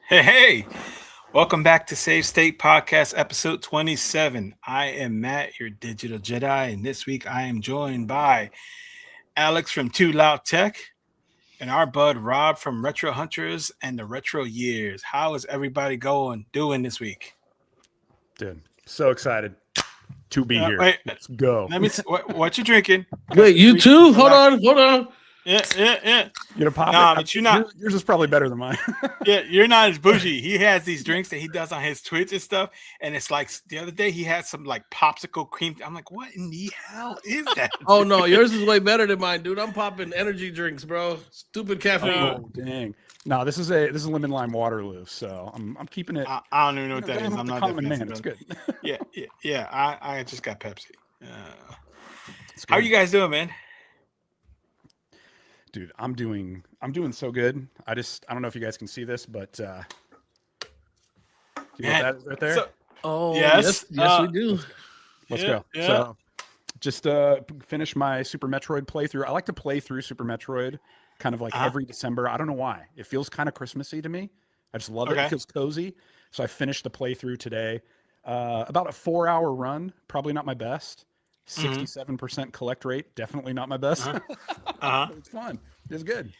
Hey, welcome back to SaveState Podcast, episode 27. I am Matt, your digital Jedi, and this week I am joined by Alex from Too Loud Tech and our bud Rob from Retro Hunters and the Retro Years. How is everybody doing this week? Dude, so excited to be here. Wait, let's go. Let me see, what you drinking? Wait, you too? Hold on. Yeah. You gonna pop Nah, it? but you're not. Yours is probably better than mine. Yeah, you're not as bougie. He has these drinks that he does on his Twitch and stuff, and it's like the other day he had some like popsicle cream. I'm like, what in the hell is that? Oh no, yours is way better than mine, dude. I'm popping energy drinks, bro. Stupid caffeine. Oh dang! No, this is lemon lime Waterloo, so I'm keeping it. I don't even know what that is. I'm not that fancy, man. It's good. Yeah. I just got Pepsi. How are you guys doing, man? Dude, I'm doing so good. I don't know if you guys can see this, but you got that right there? Yes, we do. Let's go. Yeah. So just finish my Super Metroid playthrough. I like to play through Super Metroid kind of like every December. I don't know why. It feels kind of Christmassy to me. I just love it. It feels cozy. So I finished the playthrough today. About a 4-hour run, probably not my best. 67% collect rate, definitely not my best. It's fun. It's good.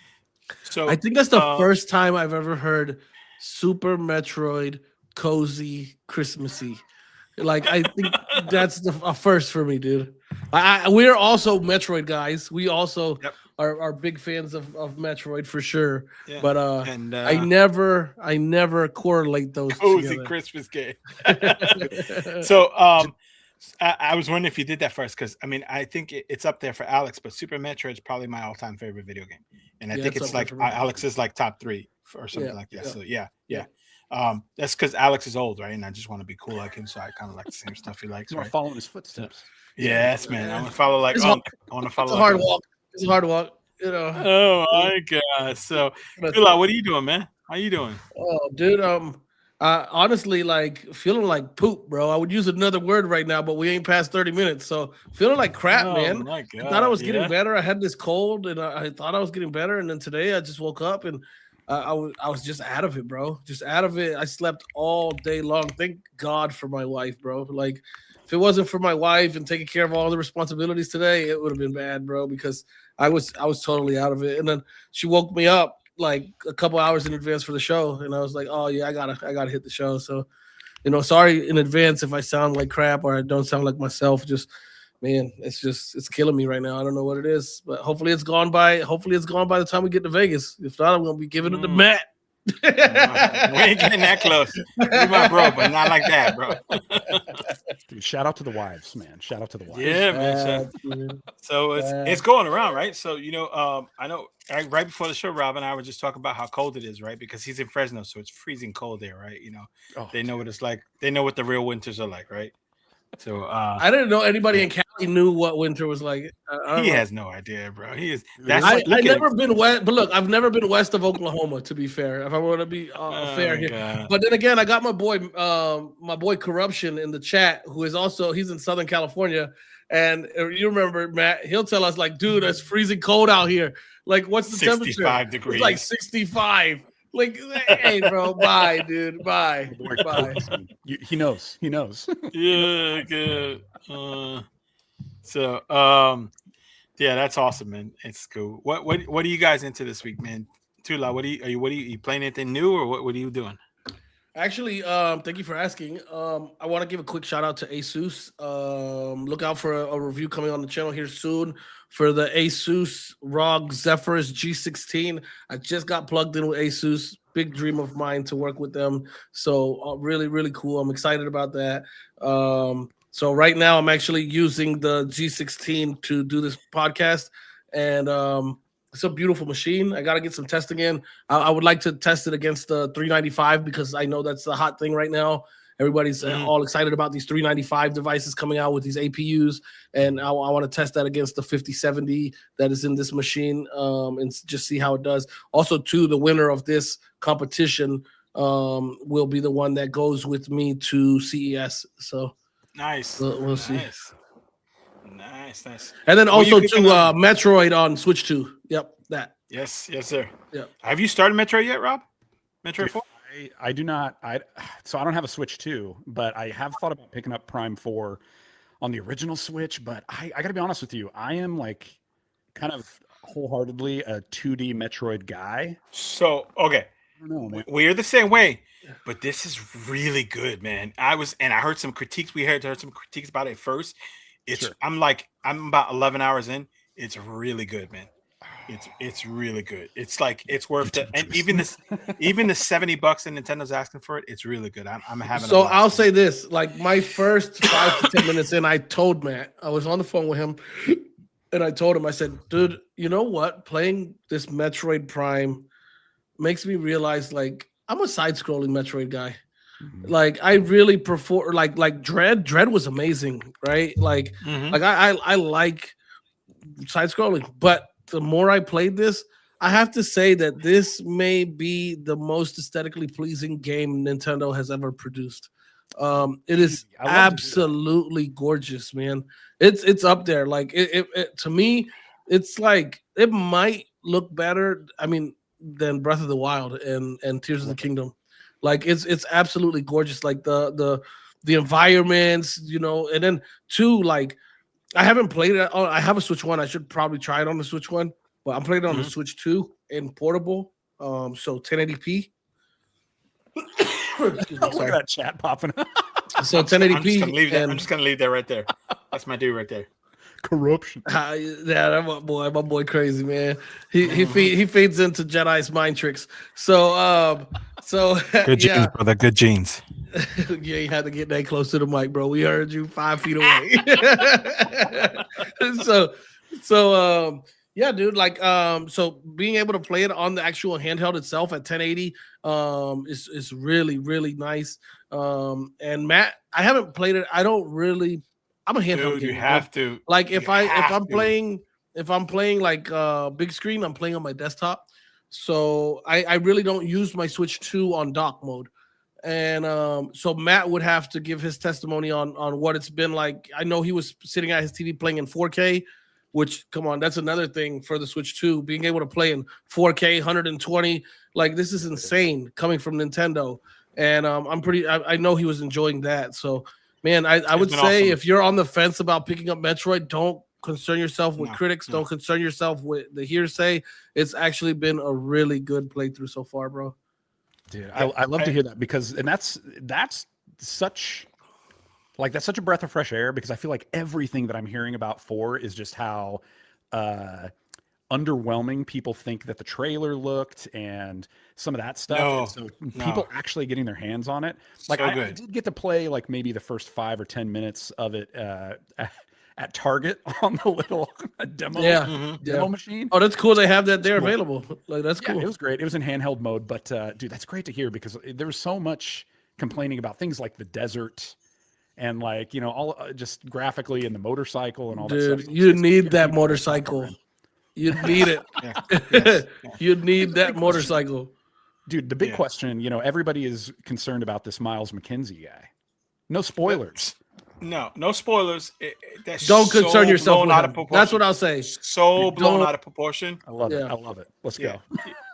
So I think that's the first time I've ever heard Super Metroid cozy Christmassy. Like I think that's a first for me, dude. We're also Metroid guys. We also are big fans of Metroid for sure. Yeah. But I never correlate those cozy together. Christmas game. So I was wondering if you did that first, because I mean I think it's up there for Alex, but Super Metroid is probably my all-time favorite video game, and I think it's like Alex's like top 3 or something like that. So yeah. That's because Alex is old, right? And I just want to be cool like him, so I kind of like the same stuff he likes. You want to follow in his footsteps? Yes, man. I want to follow like. I want to follow. It's a hard walk. It's a hard walk. You know. Oh my god! So, Tula, what are you doing, man? How you doing? Oh, dude. Honestly, like feeling like poop, bro. I would use another word right now, but we ain't past 30 minutes, so feeling like crap, man. My God, I thought I was getting better. I had this cold, and I thought I was getting better, and then today I just woke up and I was just out of it, bro. Just out of it. I slept all day long. Thank God for my wife, bro. Like, if it wasn't for my wife and taking care of all the responsibilities today, it would have been bad, bro. Because I was totally out of it, and then she woke me up like a couple hours in advance for the show, and I was like, oh yeah, I gotta hit the show. So, sorry in advance if I sound like crap or I don't sound like myself. Just, man, it's killing me right now. I don't know what it is, but hopefully it's gone by the time we get to Vegas. If not, I'm gonna be giving it to Matt. We ain't getting that close. You're my bro, but not like that, bro. Dude, shout out to the wives, man. Shout out to the wives. Yeah, man. So it's going around, right? So I know right before the show, Rob and I were just talking about how cold it is, right? Because he's in Fresno, so it's freezing cold there, right? They know what it's like. They know what the real winters are like, right? So I didn't know anybody in Cali knew what winter was like. He has no idea, bro. He is. I've never been west, but look, I've never been west of Oklahoma. To be fair, if I want to be fair here, God. But then again, I got my boy Corruption in the chat, who is also he's in Southern California, and you remember Matt? He'll tell us like, dude, it's freezing cold out here. Like, what's the 65 temperature? degrees. It's like 65. Like, hey, bro, bye, dude, bye. He knows. Yeah, good. Yeah, that's awesome, man. It's cool. What are you guys into this week, man? Tula, what are you playing anything new, or what are you doing? Actually, thank you for asking. I want to give a quick shout out to Asus. Look out for a review coming on the channel here soon for the Asus ROG Zephyrus G16. I just got plugged in with Asus. Big dream of mine to work with them. So really, really cool. I'm excited about that. So right now I'm actually using the G16 to do this podcast, and it's a beautiful machine. I got to get some testing in. I would like to test it against the 395 because I know that's the hot thing right now. Everybody's all excited about these 395 devices coming out with these APUs, and I want to test that against the 5070 that is in this machine and just see how it does. Also, too, the winner of this competition will be the one that goes with me to CES. So nice. We'll see. Nice. And then also to Metroid on Switch 2. Yep, that. Yes, sir. Yep. Have you started Metroid yet, Rob? Metroid 4? I do not. So I don't have a Switch 2, but I have thought about picking up Prime 4 on the original Switch. But I got to be honest with you, I am like kind of wholeheartedly a 2D Metroid guy. So okay, I don't know, man. We're the same way, but this is really good, man. I heard some critiques. We heard some critiques about it first. I'm about 11 hours in. It's really good, man. It's really good. It's like it's worth it. And even the $70 that Nintendo's asking for it, it's really good. I'm having. So I'll say this: like my first 5 to 10 minutes in, I told Matt, I was on the phone with him, and I told him, I said, "Dude, you know what? Playing this Metroid Prime makes me realize like I'm a side-scrolling Metroid guy. Like I really prefer like Dread. Dread was amazing, right? Like I like side-scrolling, but the more I played this, I have to say that this may be the most aesthetically pleasing game Nintendo has ever produced. It is absolutely gorgeous, man. It's up there. Like it to me, it's like it might look better. I mean, than Breath of the Wild and Tears of the Kingdom. Like it's absolutely gorgeous. Like the environments, you know, and then two, like I haven't played it. Oh, I have a Switch 1. I should probably try it on the Switch 1, but I'm playing it on the Switch 2 in portable. So 1080p. Look at that chat popping up. So 1080p. I'm just gonna leave that right there. That's my dude right there. Corruption. Yeah, my boy, crazy man. He feeds into Jedi's mind tricks. So good genes, brother. Good genes. Yeah, you had to get that close to the mic, bro. We heard you 5 feet away. Yeah, dude. Like, so being able to play it on the actual handheld itself at 1080 is really, really nice. And Matt, I haven't played it. I'm a handheld gamer. You have to. Like if I'm playing like big screen, I'm playing on my desktop. So I really don't use my Switch 2 on dock mode. And so Matt would have to give his testimony on what it's been like. I know he was sitting at his TV playing in 4K, which, come on, that's another thing for the Switch 2, being able to play in 4K, 120. Like, this is insane coming from Nintendo. And I know he was enjoying that. So, man, I would say awesome. If you're on the fence about picking up Metroid, don't concern yourself with critics. Don't concern yourself with the hearsay. It's actually been a really good playthrough so far, bro. Dude, I love to hear that because that's such a breath of fresh air, because I feel like everything that I'm hearing about 4 is just how underwhelming people think that the trailer looked and some of that stuff. People actually getting their hands on it. Like I did get to play like maybe the first 5 or 10 minutes of it at Target on the little demo machine. Oh, that's cool. They have that there available. Like that's cool. It was great. It was in handheld mode, but dude, that's great to hear, because there was so much complaining about things like the desert and like, you know, all just graphically and the motorcycle and all that stuff. You need that motorcycle. You need it. You need that motorcycle. Dude, the big question, you know, everybody is concerned about this Miles McKenzie guy. No spoilers. No spoilers. Don't concern yourself with him. That's what I'll say. So blown out of proportion. I love it. Let's go.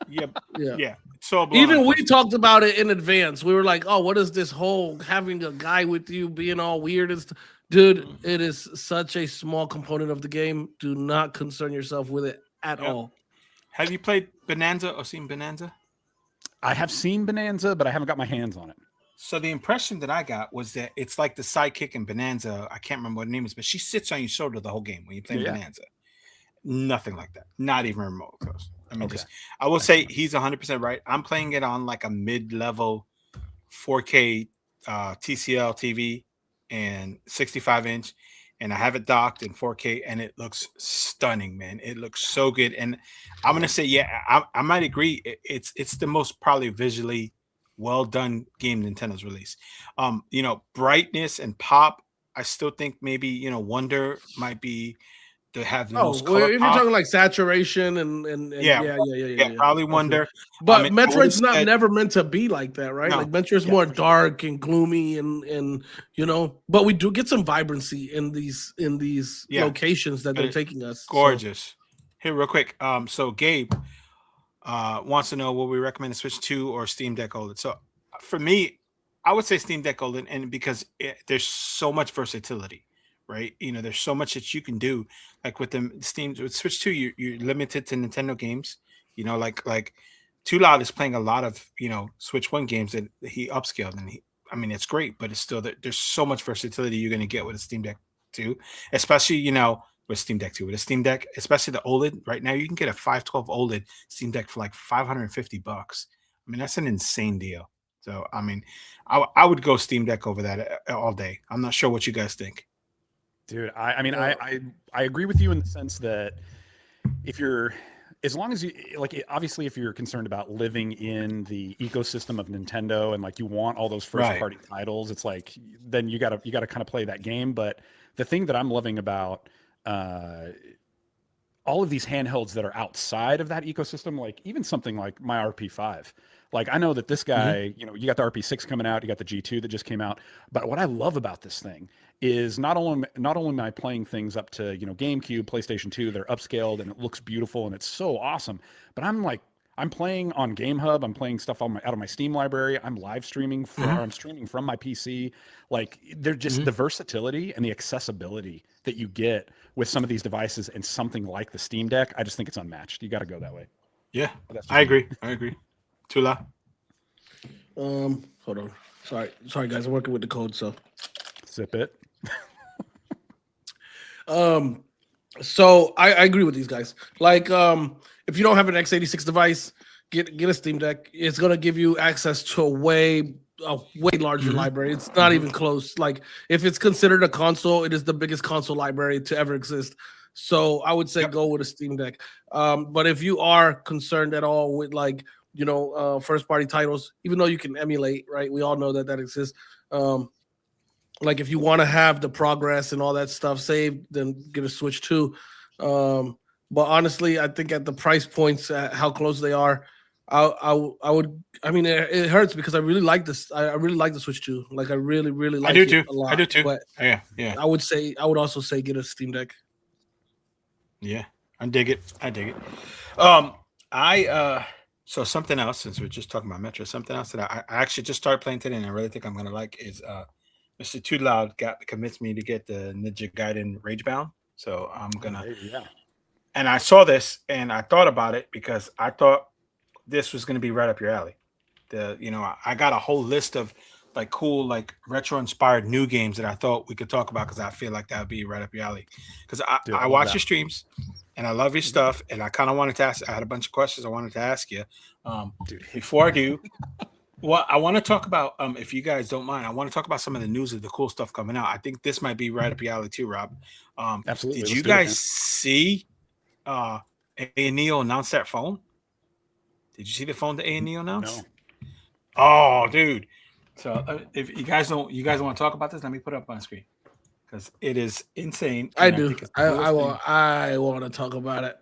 Yeah. So even we talked about it in advance. We were like, "Oh, what is this whole having a guy with you being all weird?" Dude, it is such a small component of the game. Do not concern yourself with it at all. Have you played Bonanza or seen Bonanza? I have seen Bonanza, but I haven't got my hands on it. So the impression that I got was that it's like the sidekick in Bonanza. I can't remember what her name is, but she sits on your shoulder the whole game when you play Bonanza. Nothing like that. Not even remote close. I mean, I will say he's 100% right. I'm playing it on like a mid-level 4K TCL TV and 65-inch, and I have it docked in 4K, and it looks stunning, man. It looks so good. And I'm gonna say, I might agree. It's the most probably visually well done game Nintendo's released. You know, brightness and pop. I still think maybe, you know, Wonder might be to have the most color. If you're talking like saturation and probably Wonder. But Metroid's never meant to be like that, right? No. Like Metroid's more dark and gloomy and you know, but we do get some vibrancy in these locations that they're taking us. Gorgeous. So. Here, real quick. So Gabe, wants to know will we recommend a Switch 2 or Steam Deck OLED. So for me, I would say Steam Deck OLED, and because there's so much versatility, right? There's so much that you can do. Like with Switch 2, you're limited to Nintendo games. Like Too Loud is playing a lot of Switch 1 games that he upscaled, and it's great, but it's still there's so much versatility you're going to get with a Steam Deck 2, especially with Steam Deck 2. With a Steam Deck, especially the OLED, right now you can get a 512 OLED Steam Deck for like $550. That's an insane deal. So I would go Steam Deck over that all day. I'm not sure what you guys think. Dude, I agree with you in the sense that as long as you obviously if you're concerned about living in the ecosystem of Nintendo and like you want all those first party titles, it's like then you gotta kind of play that game. But the thing that I'm loving about all of these handhelds that are outside of that ecosystem, like even something like my RP5, like I know that this guy, you got the RP6 coming out, you got the G2 that just came out. But what I love about this thing is not only am I playing things up to, GameCube, PlayStation 2, they're upscaled and it looks beautiful and it's so awesome. But I'm playing on GameHub, I'm playing stuff out of my Steam library, I'm live streaming I'm streaming from my PC. Like they're just the versatility and the accessibility that you get with some of these devices and something like the Steam Deck, I just think it's unmatched. You got to go that way. Yeah, I agree. Tula. Hold on. Sorry guys, I'm working with the code, so sip it. So I agree with these guys. Like, if you don't have an x86 device, get a Steam Deck. It's gonna give you access to a way larger library. It's not even close. Like, if it's considered a console, it is the biggest console library to ever exist. So I would say go with a Steam Deck. But if you are concerned at all with first party titles, even though you can emulate, right? We all know that exists. Like if you want to have the progress and all that stuff saved, then get a Switch 2. But honestly, I think at the price points, how close they are, I would. It hurts because I really like this. I really like the Switch 2. Like I really like it a lot. I do too. But yeah. I would also say get a Steam Deck. Yeah, I dig it. So something else, since we're just talking about Metro, something else that I actually just started playing today and I really think I'm gonna like is Mr. Too Loud convinced me to get the Ninja Gaiden Ragebound. So I'm gonna and I saw this and I thought about it because I thought this was gonna be right up your alley. I got a whole list of like cool, like retro inspired new games that I thought we could talk about because I feel like that would be right up your alley. Because I watch your streams and I love your stuff, and I kind of wanted to ask. I had a bunch of questions I wanted to ask you. Before I do, I want to talk about, if you guys don't mind, I want to talk about some of the news of the cool stuff coming out. I think this might be right up your alley too, Rob. Absolutely. Did you guys see A&E announce that phone? Did you see the phone that A&E announced? No. Oh, dude. So if you guys want to talk about this, let me put it up on the screen because it is insane. I do. I want to talk about it.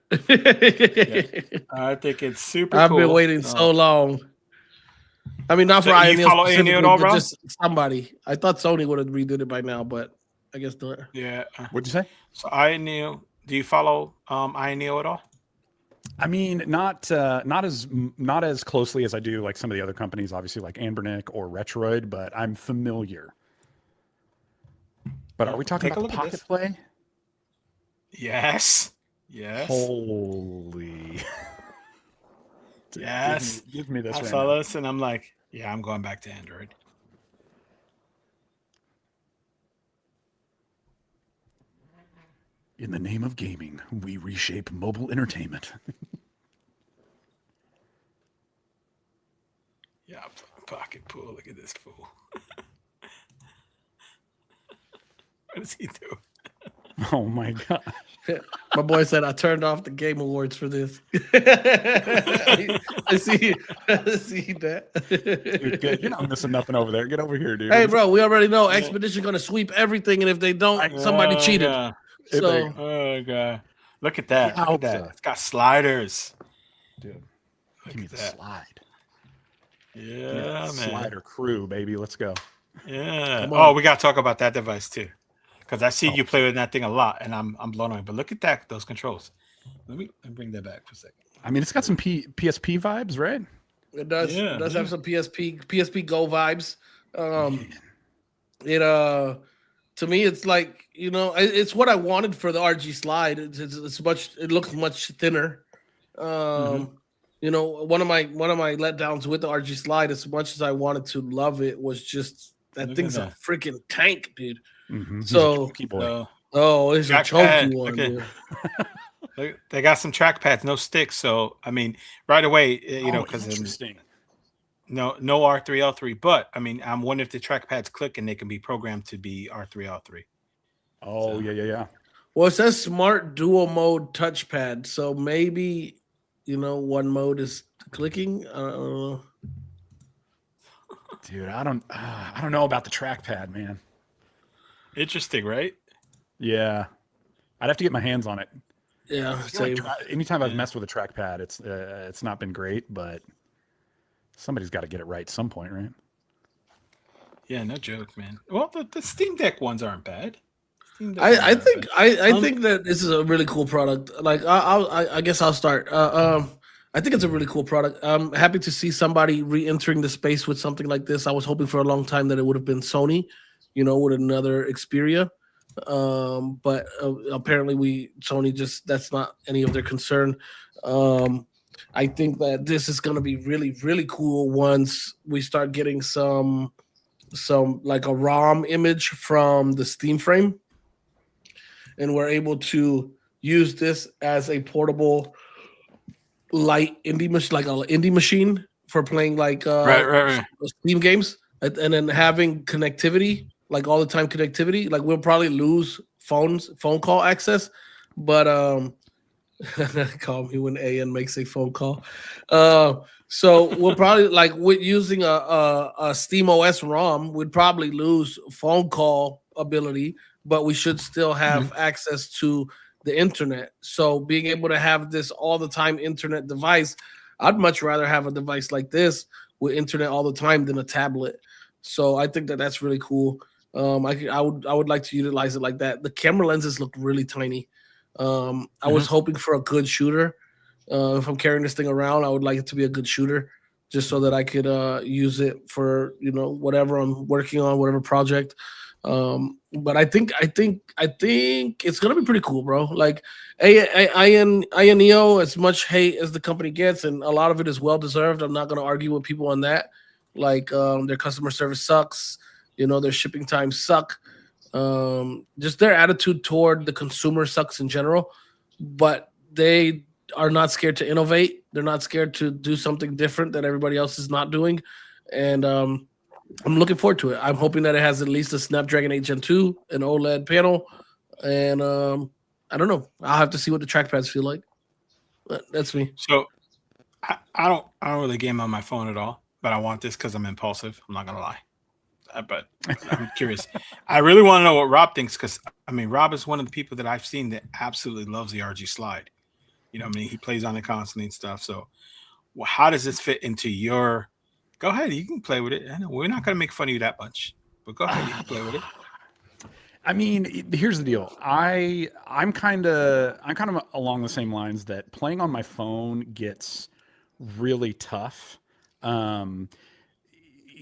I think it's super I've cool. been waiting so long. Not for you follow A&E at all, bro? Just somebody. I thought Sony would have redid it by now, but I guess not. Yeah. What'd you say? So A&E, do you follow A&E at all? Not as closely as I do like some of the other companies, obviously like Anbernic or Retroid, but I'm familiar. But are we talking about the Pocket Play? Yes. Holy. Yes. Give me this. I saw this and I'm like, yeah, I'm going back to Android. In the name of gaming, we reshape mobile entertainment. Yeah, Pocket Pool. Look at this fool. What does he do? Oh my god! My boy said I turned off the Game Awards for this. I see that. Dude, good. You're not missing nothing over there. Get over here, dude. Hey, bro, we already know Expedition gonna sweep everything, and if they don't, somebody cheated. Yeah. So, oh god, look at that! Look at that! It's got sliders, dude. Give me the slide. Yeah, man. Slider crew, baby. Let's go. Yeah. Oh, we got to talk about that device too, because I see you play with that thing a lot, and I'm blown away. But look at that, those controls. Let me bring that back for a second. I mean, it's got some PSP vibes, right? It does. Yeah, It does yeah. have some PSP Go vibes. It to me, it's like, it's what I wanted for the RG slide. It looks much thinner. One of my letdowns with the RG slide, as much as I wanted to love it, was just that thing's a freaking tank, dude. So, it's a chunky one, dude. They got some trackpads, no sticks. So I mean, right away, because interesting. No R3L3, but I mean, I'm wondering if the trackpads click and they can be programmed to be R3L3. Oh, so. Yeah. Well, it says smart dual mode touchpad, so maybe one mode is clicking. I don't know. Dude, I don't know about the trackpad, man. Interesting, right? Yeah, I'd have to get my hands on it. Yeah, anytime I've messed with a trackpad, it's not been great, but somebody's got to get it right at some point, right? Yeah, no joke, man. Well, the Steam Deck ones aren't bad. I think that this is a really cool product. Like I guess I'll start. I think it's a really cool product. I'm happy to see somebody re-entering the space with something like this. I was hoping for a long time that it would have been Sony, with another Xperia. But apparently Sony that's not any of their concern. I think that this is going to be really, really cool once we start getting some like a ROM image from the Steam frame, and we're able to use this as a portable light indie machine for playing like right. Steam games, and then having connectivity, like all the time connectivity. Like we'll probably lose phone call access, but call me when AN makes a phone call. So we'll probably, like, with using a Steam OS ROM, we'd probably lose phone call ability, but we should still have access to the internet. So being able to have this all the time internet device, I'd much rather have a device like this with internet all the time than a tablet. So I think that that's really cool. I would like to utilize it like that. The camera lenses look really tiny. I was hoping for a good shooter. If I'm carrying this thing around, I would like it to be a good shooter, just so that I could use it for whatever I'm working on, whatever project. But I think it's gonna be pretty cool, bro. Like INEO, as much hate as the company gets, and a lot of it is well deserved. I'm not gonna argue with people on that. Like their customer service sucks. Their shipping times suck. Just their attitude toward the consumer sucks in general, but they are not scared to innovate. They're not scared to do something different that everybody else is not doing. And I'm looking forward to it. I'm hoping that it has at least a Snapdragon 8 Gen 2, an OLED panel, and I don't know. I'll have to see what the trackpads feel like. But that's me. So I don't really game on my phone at all, but I want this because I'm impulsive. I'm not gonna lie. But I'm curious. I really want to know what Rob thinks, because I mean, Rob is one of the people that I've seen that absolutely loves the RG slide. He plays on it constantly and stuff. So, how does this fit into your? Go ahead, you can play with it. I know we're not going to make fun of you that much, but go ahead, you can play with it. I mean, here's the deal. I'm kind of along the same lines that playing on my phone gets really tough.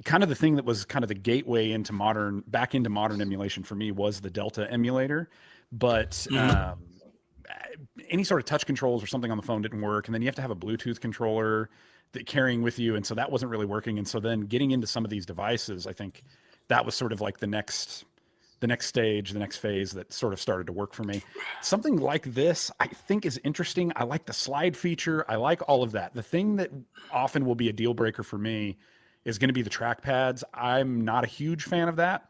Kind of the thing that was kind of the gateway into modern emulation for me was the Delta emulator, but any sort of touch controls or something on the phone didn't work, and then you have to have a Bluetooth controller that carrying with you, and so that wasn't really working. And so then getting into some of these devices, I think that was sort of like the next stage, the next phase that sort of started to work for me. Something like this, I think, is interesting. I like the slide feature. I like all of that. The thing that often will be a deal breaker for me is going to be the trackpads. I'm not a huge fan of that.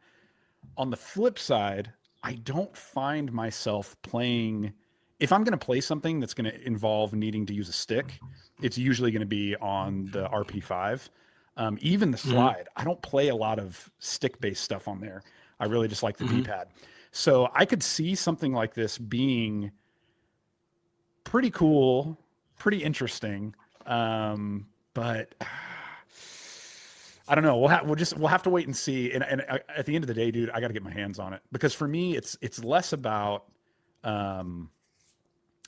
On the flip side, I don't find myself playing. If I'm going to play something that's going to involve needing to use a stick, it's usually going to be on the RP5. Even the slide, I don't play a lot of stick-based stuff on there. I really just like the D-pad. So I could see something like this being pretty cool, pretty interesting. But I don't know. We'll have to wait and see. And at the end of the day, dude, I got to get my hands on it, because for me, it's less about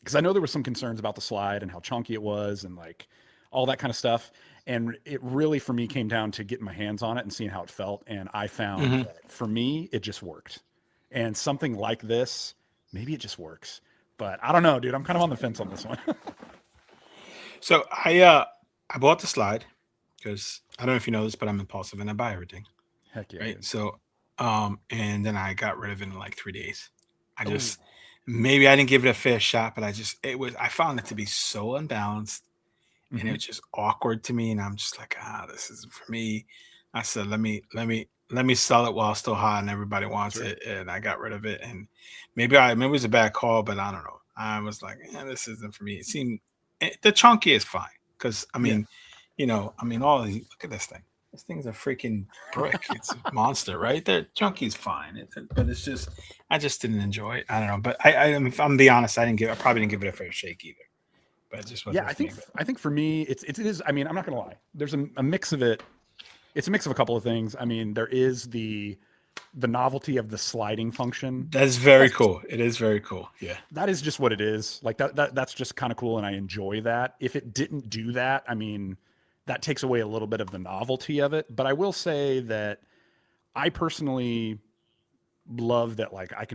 because I know there were some concerns about the slide and how chunky it was and like all that kind of stuff. And it really, for me, came down to getting my hands on it and seeing how it felt. And I found that for me, it just worked. And something like this, maybe it just works. But I don't know, dude. I'm kind of on the fence on this one. So I bought the slide because I don't know if you know this, but I'm impulsive and I buy everything. Heck yeah. Right. Dude. So and then I got rid of it in like 3 days. I just maybe I didn't give it a fair shot, but I found it to be so unbalanced and it was just awkward to me. And I'm just like, this isn't for me. I said, let me sell it while it's still hot and everybody wants it. And I got rid of it. And maybe it was a bad call, but I don't know. I was like, this isn't for me. It seemed the chunky is fine. Cause I mean, all these, look at this thing. This thing's a freaking brick. It's a monster, right? The chunky's fine. But it's just, I just didn't enjoy it. I don't know. But if I'm be honest, I probably didn't give it a fair shake either. But it just wasn't. Yeah, I think for me, it is. I mean, I'm not gonna lie. There's a mix of it. It's a mix of a couple of things. I mean, there is the novelty of the sliding function. That's very cool. It is very cool. Yeah. That is just what it is. Like that's just kind of cool, and I enjoy that. If it didn't do that, I mean, that takes away a little bit of the novelty of it. But I will say that I personally love that. Like I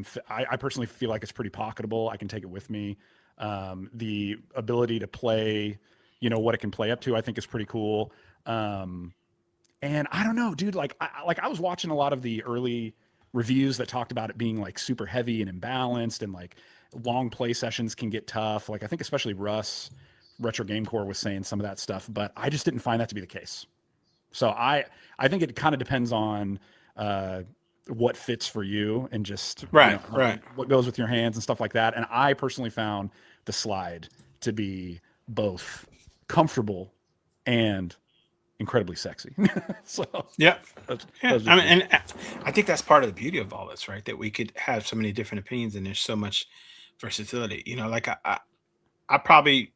personally feel like it's pretty pocketable. I can take it with me. The ability to play, what it can play up to, I think is pretty cool. And I don't know, dude, like I was watching a lot of the early reviews that talked about it being like super heavy and imbalanced and like long play sessions can get tough. Like I think especially Russ, Retro Game Core, was saying some of that stuff, but I just didn't find that to be the case. So I think it kind of depends on what fits for you and just what goes with your hands and stuff like that. And I personally found the slide to be both comfortable and incredibly sexy. So yeah. I mean, and I think that's part of the beauty of all this, right? That we could have so many different opinions and there's so much versatility. Like I probably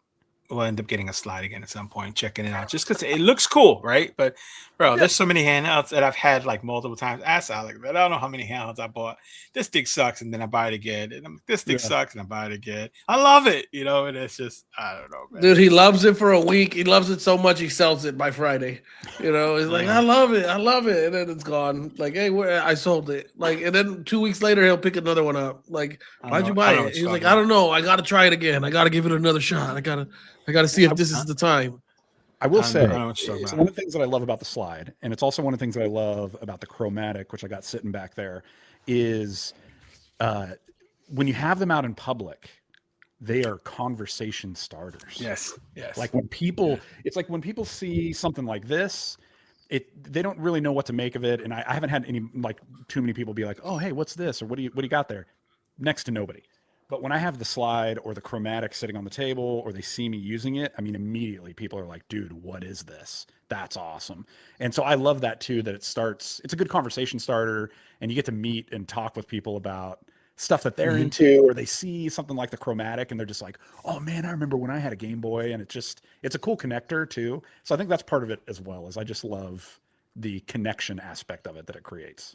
will end up getting a slide again at some point, checking it out, just because it looks cool, right? But bro, there's so many handhelds that I've had like multiple times. Ask Alec, but I don't know how many handhelds I bought. This thing sucks, and then I buy it again. And this thing sucks, and I buy it again. I love it, and it's just I don't know, man. Dude, he loves it for a week. He loves it so much he sells it by Friday. He's like, I love it, and then it's gone. Like, hey, I sold it. Like, and then 2 weeks later he'll pick another one up. Like, why'd you buy it? He's like, I don't know. I gotta try it again. I gotta give it another shot. I gotta see if this is the time. I will say, it's one of the things that I love about the slide, and it's also one of the things that I love about the chromatic, which I got sitting back there, is when you have them out in public, they are conversation starters. Yes. Like when people, it's like when people see something like this, they don't really know what to make of it, and I haven't had too many people be like, oh, hey, what's this, or what do you got there? Next to nobody. But when I have the slide or the chromatic sitting on the table or they see me using it, I mean, immediately people are like, dude, what is this? That's awesome. And so I love that too, that it's a good conversation starter and you get to meet and talk with people about stuff that they're into, or they see something like the chromatic and they're just like, oh man, I remember when I had a Game Boy, and it's a cool connector too. So I think that's part of it as well, as I just love the connection aspect of it that it creates.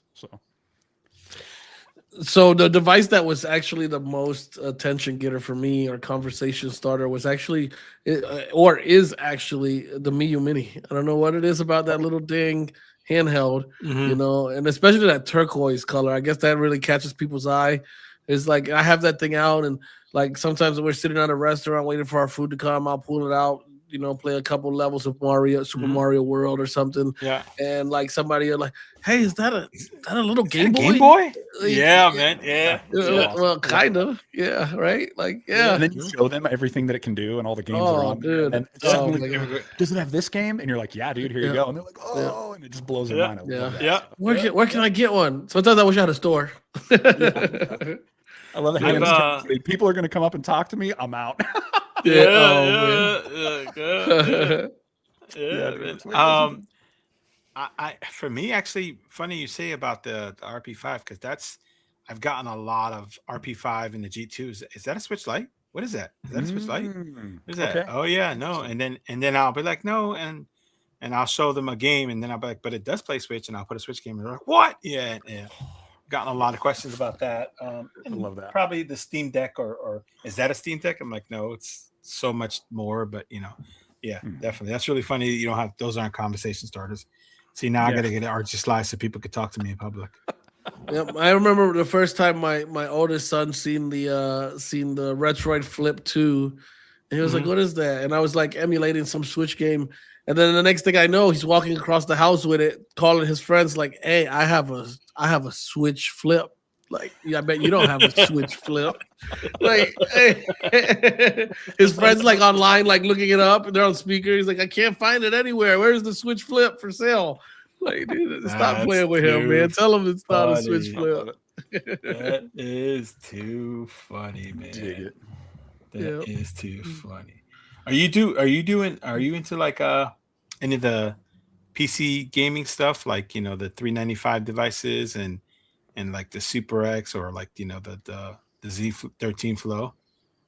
So the device that was actually the most attention getter for me, or conversation starter, was actually, is actually the Miyoo Mini. I don't know what it is about that little ding handheld, and especially that turquoise color. I guess that really catches people's eye. It's like I have that thing out, and like sometimes we're sitting at a restaurant waiting for our food to come, I'll pull it out, play a couple levels of Super Mario World or something. Yeah. And like somebody are like, hey, is that a little Game Boy? Game Boy? Yeah, man. Yeah. Well, kind of. Yeah. Right. Like, yeah. And then you show them everything that it can do and all the games are on. Dude. And does it have this game? And you're like, yeah, dude, here you go. And they're like, oh, and it just blows their mind. Yeah. Where can I get one? Sometimes I wish I had a store. I love that. People are going to come up and talk to me. I'm out. For me, actually, funny you say about the RP5, because I've gotten a lot of RP5 and the G2s. Is that a Switch Lite? What is that? Is that a Switch Lite? What is that? Okay. Oh yeah, no. And then I'll be like, no, and I'll show them a game, and then I'll be like, but it does play Switch, and I'll put a Switch game, and they're like, what? Yeah. gotten a lot of questions about that. I love that. Probably the Steam Deck, or is that a Steam Deck? I'm like, no, it's so much more. But yeah, definitely. That's really funny. You don't have those aren't conversation starters. See, now I got to get an RG Slice so people could talk to me in public. Yep, I remember the first time my oldest son seen the Retroid Flip 2, and he was like, "What is that?" And I was like emulating some Switch game, and then the next thing I know, he's walking across the house with it, calling his friends like, "Hey, I have a Switch Flip." Like, yeah, I bet you don't have a Switch Flip. Like, hey. His friends like online, like looking it up, and they're on speaker. He's like, "I can't find it anywhere. Where's the Switch Flip for sale?" Like, dude, stop playing with him, man. Tell him it's not a Switch Flip. That is too funny, man. That is too funny. Are you into like any of the PC gaming stuff, like the 395 devices and like the Super X, or like the Z13 Flow?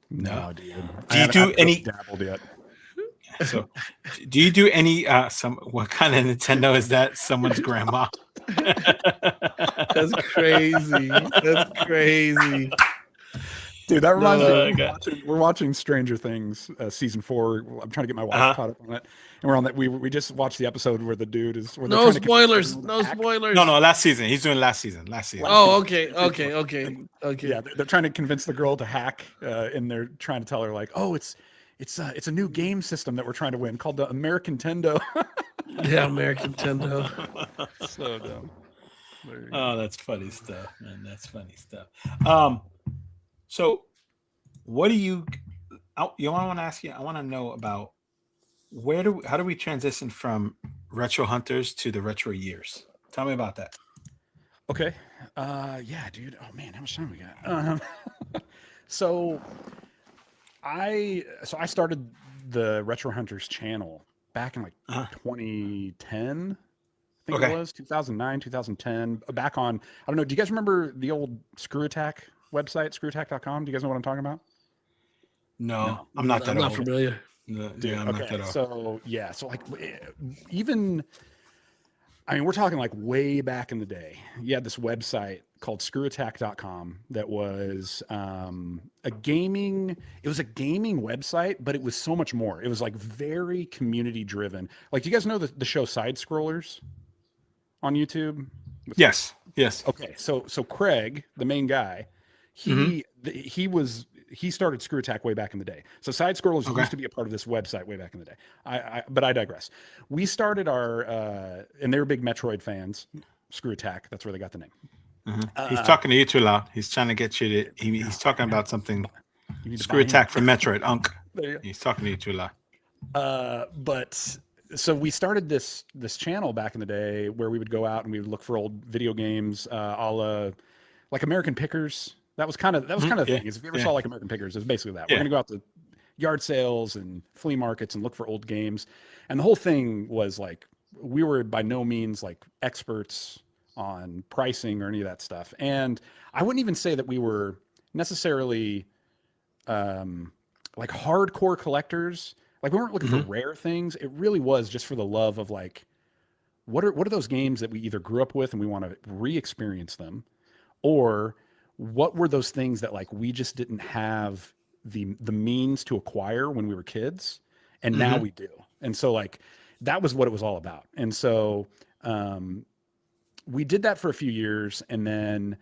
No, dude. Do you do any dabbled yet? So, do you do any what kind of Nintendo is that? Someone's grandma. That's crazy. That's crazy. Dude, that reminds me. We're watching Stranger Things season 4. I'm trying to get my wife caught up on it, and we're on that. We just watched the episode where the dude is. Where no spoilers. No spoilers. No, last season. He's doing last season. Oh, okay. Yeah, they're trying to convince the girl to hack, and they're trying to tell her like, "Oh, it's a new game system that we're trying to win called the American Nintendo." Yeah, American Nintendo. So dumb. Oh, that's funny stuff, man. That's funny stuff. So what do you want to ask you? I want to know about how do we transition from retro hunters to the retro years? Tell me about that. Okay. Yeah, dude. Oh man, how much time we got? So I started the Retro Hunters channel back in like 2010. I think it was 2009, 2010. Back on, I don't know. Do you guys remember the old Screw Attack website, screwattack.com? Do you guys know what I'm talking about? No, I'm not that old. Familiar. No, dude, I'm not that old. So like even, I mean, we're talking like way back in the day. You had this website called screwattack.com that was a gaming website, but it was so much more. It was like very community driven. Like, do you guys know the show Side Scrollers on YouTube? Yes. Okay, so Craig, the main guy, he started Screw Attack way back in the day. So Side Scrollers used to be a part of this website way back in the day. But I digress. We started our and they were big Metroid fans. Screw Attack, that's where they got the name. He's talking to you too loud. He's trying to get you to. He's talking about something. Screw Attack from Metroid. He's talking to you too loud. But so we started this channel back in the day where we would go out and we would look for old video games, a la like American Pickers. That was kind of the thing. If you ever saw like American Pickers, it's basically that. We're gonna go out to yard sales and flea markets and look for old games. And the whole thing was like, we were by no means like experts on pricing or any of that stuff. And I wouldn't even say that we were necessarily like hardcore collectors. Like, we weren't looking for rare things. It really was just for the love of like, what are those games that we either grew up with and we want to re-experience them, or what were those things that like we just didn't have the means to acquire when we were kids, and now we do. And so like that was what it was all about. And so we did that for a few years, and then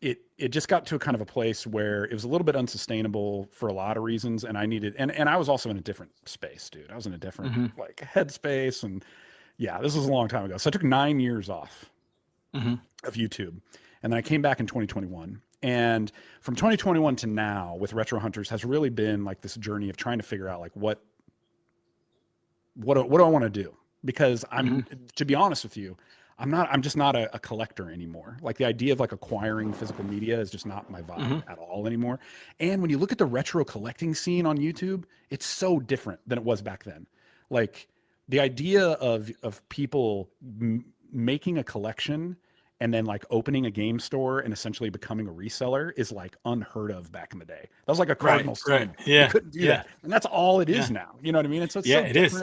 it just got to a kind of a place where it was a little bit unsustainable for a lot of reasons, and I needed and I was also in a different space, dude. I was in a different like headspace, and yeah, this was a long time ago. So I took 9 years off of YouTube, and then I came back in 2021. And from 2021 to now with Retro Hunters has really been like this journey of trying to figure out like what do I want to do? Because to be honest with you, I'm just not a collector anymore. Like, the idea of like acquiring physical media is just not my vibe at all anymore. And when you look at the retro collecting scene on YouTube, it's so different than it was back then. Like, the idea of people making a collection and then like opening a game store and essentially becoming a reseller is like unheard of back in the day. That was like a cardinal sin. Yeah. You couldn't do that. And that's all it is now. You know what I mean? It's so it is.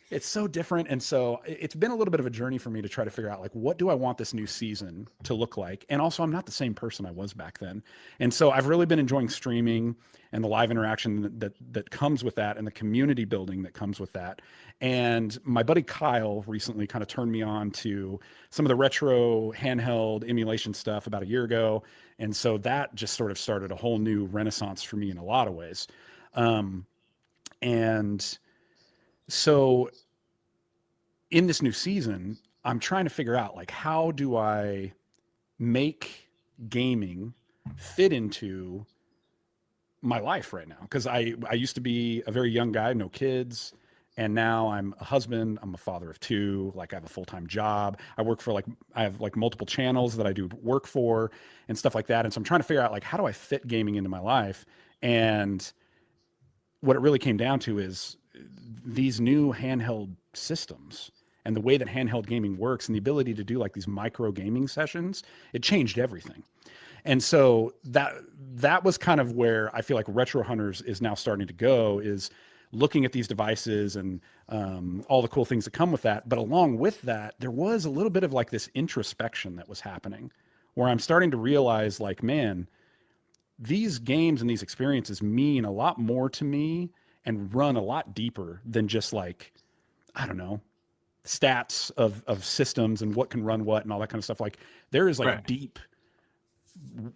It's so different. And so it's been a little bit of a journey for me to try to figure out, like, what do I want this new season to look like? And also, I'm not the same person I was back then. And so I've really been enjoying streaming and the live interaction that comes with that, and the community building that comes with that. And my buddy Kyle recently kind of turned me on to some of the retro handheld emulation stuff about a year ago. And so that just sort of started a whole new renaissance for me in a lot of ways. And so in this new season, I'm trying to figure out, like, how do I make gaming fit into my life right now? Because I used to be a very young guy, no kids. And now I'm a husband, I'm a father of two, like I have a full-time job. I work for I have like multiple channels that I do work for and stuff like that. And so I'm trying to figure out, like, how do I fit gaming into my life? And what it really came down to is these new handheld systems and the way that handheld gaming works and the ability to do like these micro gaming sessions, it changed everything. And so that was kind of where I feel like Retro Hunters is now starting to go, is looking at these devices and all the cool things that come with that. But along with that, there was a little bit of like this introspection that was happening, where I'm starting to realize, like, man, these games and these experiences mean a lot more to me and run a lot deeper than just, like, I don't know, stats of systems and what can run what and all that kind of stuff. Like, there is like deep,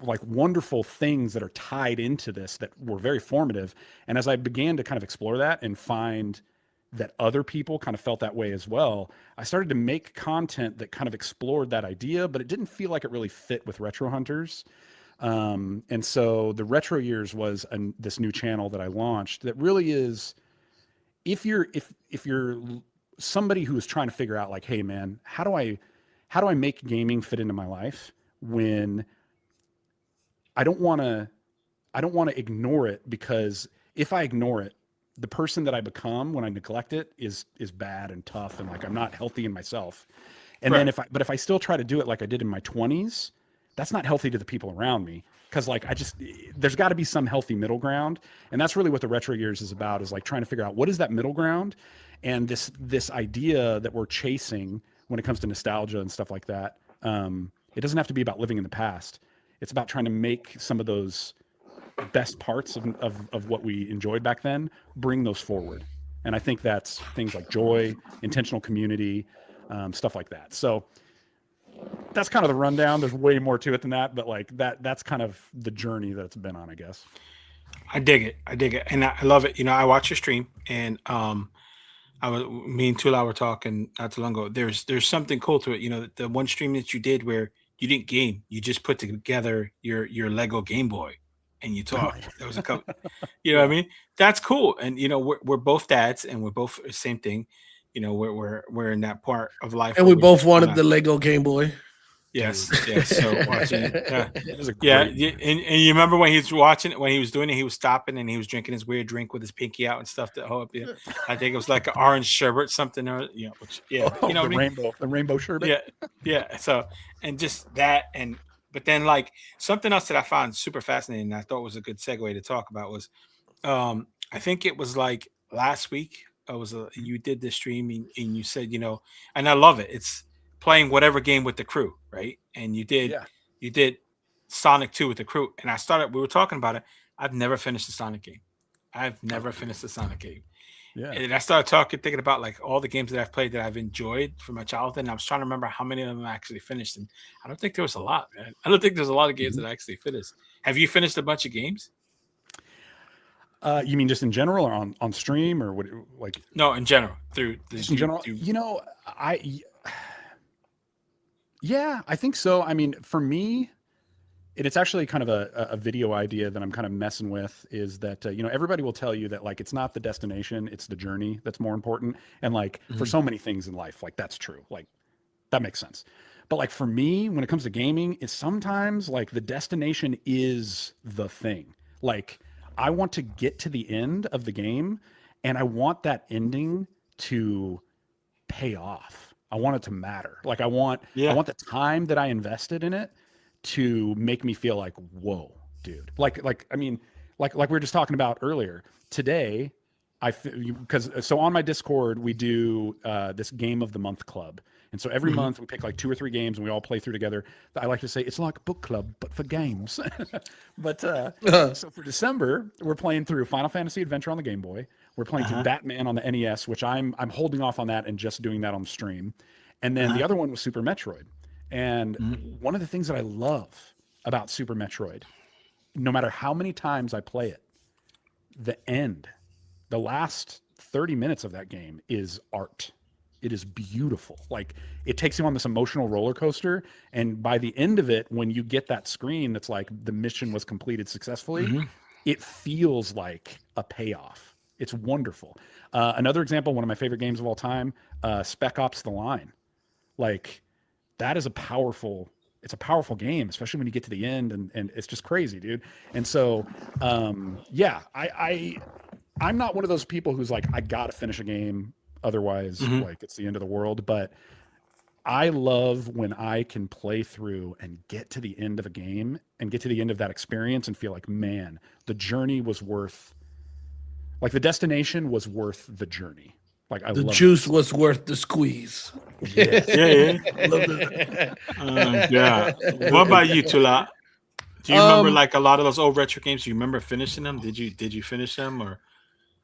like, wonderful things that are tied into this that were very formative. And as I began to kind of explore that and find that other people kind of felt that way as well, I started to make content that kind of explored that idea, but it didn't feel like it really fit with Retro Hunters. And so the Retro Years was this new channel that I launched that really is, if you're somebody who is trying to figure out, like, hey man, how do I make gaming fit into my life when I don't want to ignore it, because if I ignore it, the person that I become when I neglect it is bad and tough, and like I'm not healthy in myself. And then if I still try to do it like I did in my 20s, that's not healthy to the people around me. Cause like there's got to be some healthy middle ground. And that's really what the Retro Years is about, is like trying to figure out what is that middle ground, and this idea that we're chasing when it comes to nostalgia and stuff like that. It doesn't have to be about living in the past. It's about trying to make some of those best parts of what we enjoyed back then, bring those forward. And I think that's things like joy, intentional community, stuff like that. So that's kind of the rundown. There's way more to it than that, but like that's kind of the journey that it's been on, I guess. I dig it. And I love it. You know, I watch your stream, and me and Tula were talking not too long ago. There's something cool to it. You know, the one stream that you did where you didn't game, you just put together your Lego Game Boy and you talked. There was a couple, you know what I mean? That's cool. And you know, we're both dads, and we're both the same thing. You know, we're in that part of life, and we both wanted the Lego Game Boy. Yes, yes. So watching, and you remember when he was watching it, when he was doing it, he was stopping and he was drinking his weird drink with his pinky out and stuff. I think it was like an orange sherbet, something, or you know, the rainbow sherbet. Yeah. So, and just that, but then like something else that I found super fascinating, and I thought was a good segue to talk about was, I think it was like last week. You did this stream and you said, you know, and I love it. It's playing whatever game with the crew, right? And you did Sonic 2 with the crew. And we were talking about it. I've never finished a Sonic game. Yeah. And I started thinking about like all the games that I've played that I've enjoyed from my childhood. And I was trying to remember how many of them I actually finished. And I don't think there was a lot, man. I don't think there's a lot of games that I actually finished. Have you finished a bunch of games? You mean just in general, or on stream, or what? Like, no, in general, in general. You know, yeah, I think so. I mean, for me, it's actually kind of a video idea that I'm kind of messing with, is that, you know, everybody will tell you that like, it's not the destination, it's the journey that's more important. And like for so many things in life, like that's true. Like that makes sense. But like for me, when it comes to gaming, it's sometimes like the destination is the thing. Like I want to get to the end of the game, and I want that ending to pay off. I want it to matter. Like I want the time that I invested in it to make me feel like, whoa, dude. Like I mean, like we were just talking about earlier today, So on my Discord we do this game of the month club, and so every month we pick like 2 or 3 games and we all play through together. I like to say it's like book club but for games. But so for December we're playing through Final Fantasy Adventure on the Game Boy. We're playing through Batman on the NES, which I'm holding off on that and just doing that on the stream. And then the other one was Super Metroid. And one of the things that I love about Super Metroid, no matter how many times I play it, the last 30 minutes of that game is art. It is beautiful. Like, it takes you on this emotional roller coaster. And by the end of it, when you get that screen that's like the mission was completed successfully, it feels like a payoff. It's wonderful. Another example, one of my favorite games of all time, Spec Ops: The Line. Like, that is a powerful game, especially when you get to the end, and it's just crazy, dude. And so, yeah, I'm not one of those people who's like, I gotta finish a game, otherwise, like, it's the end of the world. But I love when I can play through and get to the end of a game and get to the end of that experience and feel like, man, the journey was worth, like, the destination was worth the journey. Like, the juice was worth the squeeze. Yes. Yeah. What about you, Tula? Do you remember like a lot of those old retro games? Do you remember finishing them? Did you finish them? Or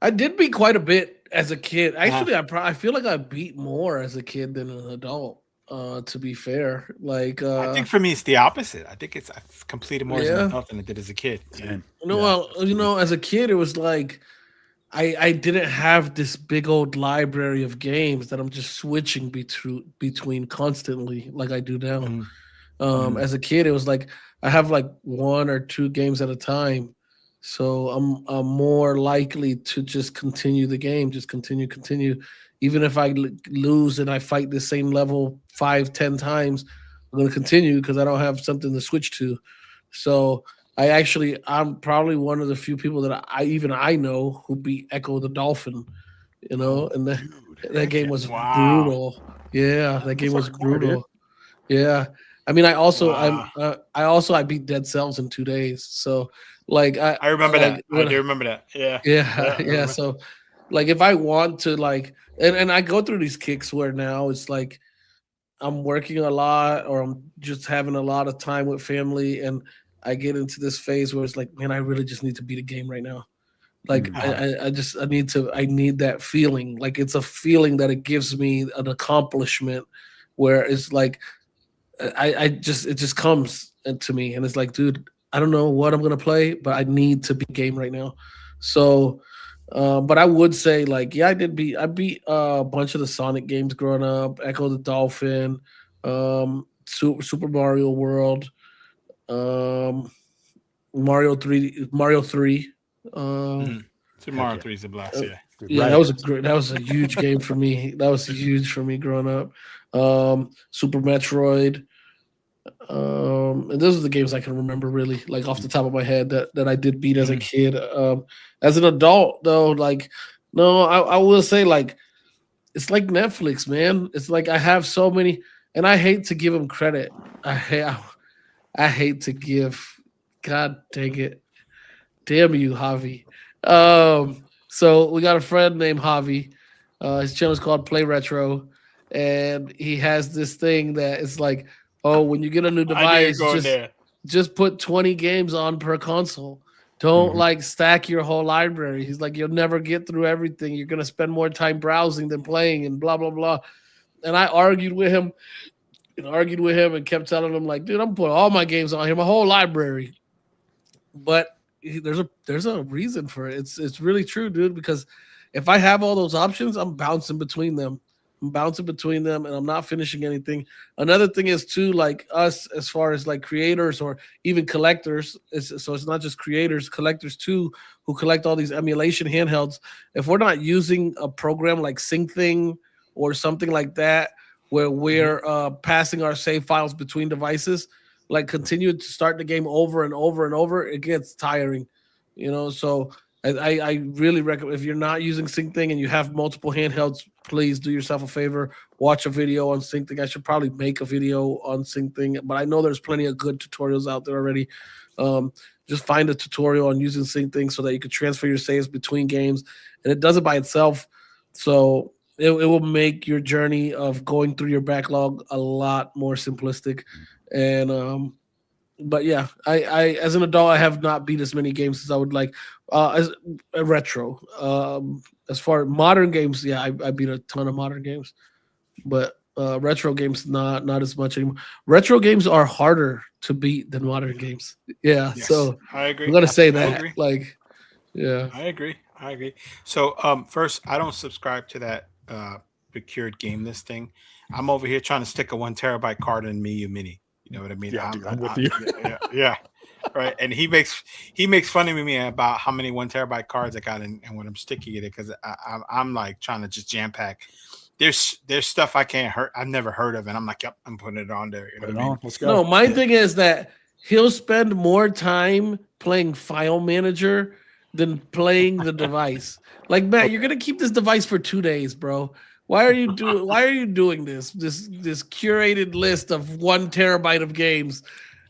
I did beat quite a bit as a kid. Actually, I feel like I beat more as a kid than an adult. To be fair, like I think for me it's the opposite. I think I've completed more as an adult than I did as a kid. Well, as a kid, it was like I didn't have this big old library of games that I'm just switching between constantly like I do now. As a kid, it was like I have like 1 or 2 games at a time, so I'm more likely to just continue the game, just continue. Even if I lose and I fight the same level 5-10 times, I'm going to continue because I don't have something to switch to. So I'm probably one of the few people that I know who beat Echo the Dolphin, and that game was brutal. Yeah, that game was brutal. Yeah. I mean, I beat Dead Cells in 2 days. So like, I remember that. I do remember that. Yeah. Yeah. So like, if I want to, like, and I go through these kicks where now it's like I'm working a lot or I'm just having a lot of time with family, and I get into this phase where it's like, man, I really just need to beat a game right now. Like, I need that feeling. Like, it's a feeling that it gives me an accomplishment where it's like, it just comes to me, and it's like, dude, I don't know what I'm going to play, but I need to beat game right now. So, but I would say, like, yeah, I beat a bunch of the Sonic games growing up, Echo the Dolphin, Super Mario World, Mario 3. Super Mario 3 is a blast, yeah. Yeah, that was a huge game for me. That was huge for me growing up. Super Metroid. And those are the games I can remember really, like, off the top of my head that I did beat as a kid. As an adult, though, like, no, I will say, like, it's like Netflix, man. It's like I have so many, and I hate to give them credit. I hate to give. God dang it! Damn you, Javi. So we got a friend named Javi. His channel is called Play Retro, and he has this thing that is like, oh, when you get a new device, just put 20 games on per console. Don't like stack your whole library. He's like, you'll never get through everything. You're going to spend more time browsing than playing and blah, blah, blah. And I argued with him and kept telling him, like, dude, I'm putting all my games on here, my whole library. But there's a reason for it. It's really true, dude, because if I have all those options, I'm bouncing between them. And I'm not finishing anything. Another thing is, too, like us, as far as like creators or even collectors, so it's not just creators, collectors too, who collect all these emulation handhelds. If we're not using a program like SyncThing or something like that, where we're passing our save files between devices, like continue to start the game over and over and over, it gets tiring, So I really recommend, if you're not using SyncThing and you have multiple handhelds, please do yourself a favor, watch a video on SyncThing. I should probably make a video on SyncThing, but I know there's plenty of good tutorials out there already. Just find a tutorial on using SyncThing so that you can transfer your saves between games, and it does it by itself. So it will make your journey of going through your backlog a lot more simplistic. And but yeah, I as an adult, I have not beat as many games as I would like. As a retro, as far as modern games, yeah, I beat a ton of modern games, but retro games not as much anymore. Retro games are harder to beat than modern games. Yeah, Yes, so I agree. I'm gonna say I that. agree. Like, yeah, I agree. So first, I don't subscribe to that procured game list thing. I'm over here trying to stick a 1 terabyte card in Miyoo Mini. You know what I mean? Yeah, I'm with you. Yeah. Right. And he makes fun of me about how many 1 terabyte cards I got and when I'm sticking it, because I'm like trying to just jam pack. There's stuff I've never heard of, and I'm like, yep, I'm putting it on there. You know what I mean? Let's go. no, my thing is that he'll spend more time playing File Manager than playing the device. Like, Matt, you're gonna keep this device for 2 days, bro. Why are you doing this curated list of 1 terabyte of games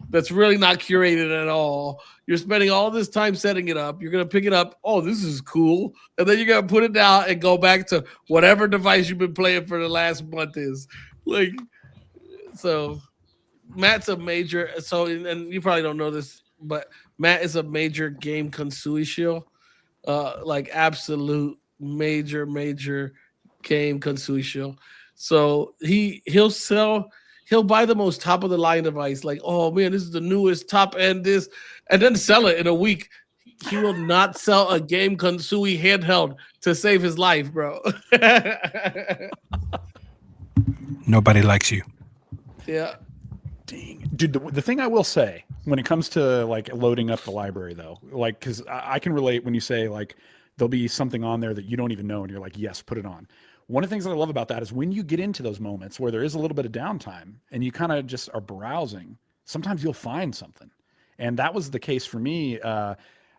that's really not curated at all? You're spending all this time setting it up. You're gonna pick it up. Oh, this is cool, and then you're gonna put it down and go back to whatever device you've been playing for the last month is. Like, so Matt's a major. So, and you probably don't know this, but Matt is a major game connoisseur, like absolute major game connoisseur. So he'll buy the most top of the line device, like, oh man, this is the newest top end this, and then sell it in a week. He will not sell a game connoisseur handheld to save his life, bro. Nobody likes you. Yeah. Dang. Dude, the thing I will say when it comes to like loading up the library though, like, because I can relate when you say like there'll be something on there that you don't even know and you're like, yes, put it on. One of the things that I love about that is when you get into those moments where there is a little bit of downtime and you kind of just are browsing, sometimes you'll find something. And that was the case for me. I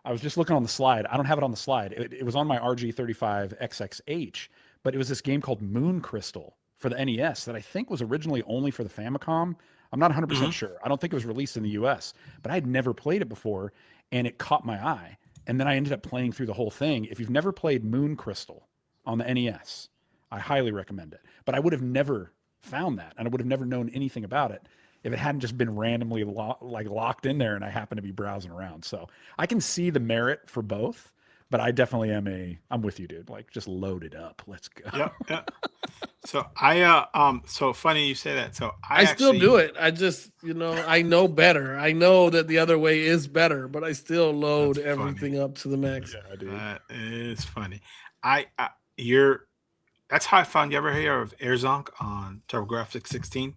was just looking on the slide. I don't have it on the slide. It was on my RG35XXH, but it was this game called Moon Crystal for the NES that I think was originally only for the Famicom. I'm not 100% sure. I don't think it was released in the US, but I had never played it before and it caught my eye. And then I ended up playing through the whole thing. If you've never played Moon Crystal on the NES, I highly recommend it. But I would have never found that, and I would have never known anything about it if it hadn't just been randomly locked in there and I happened to be browsing around. So I can see the merit for both, but I definitely I'm with you, dude. Like, just load it up. Let's go. Yep. So so funny you say that. So I still do it. I just, I know better. I know that the other way is better, but I still load everything up to the max. Yeah, I do. That is funny. That's how I found. You ever hear of AirZonk on TurboGrafx 16?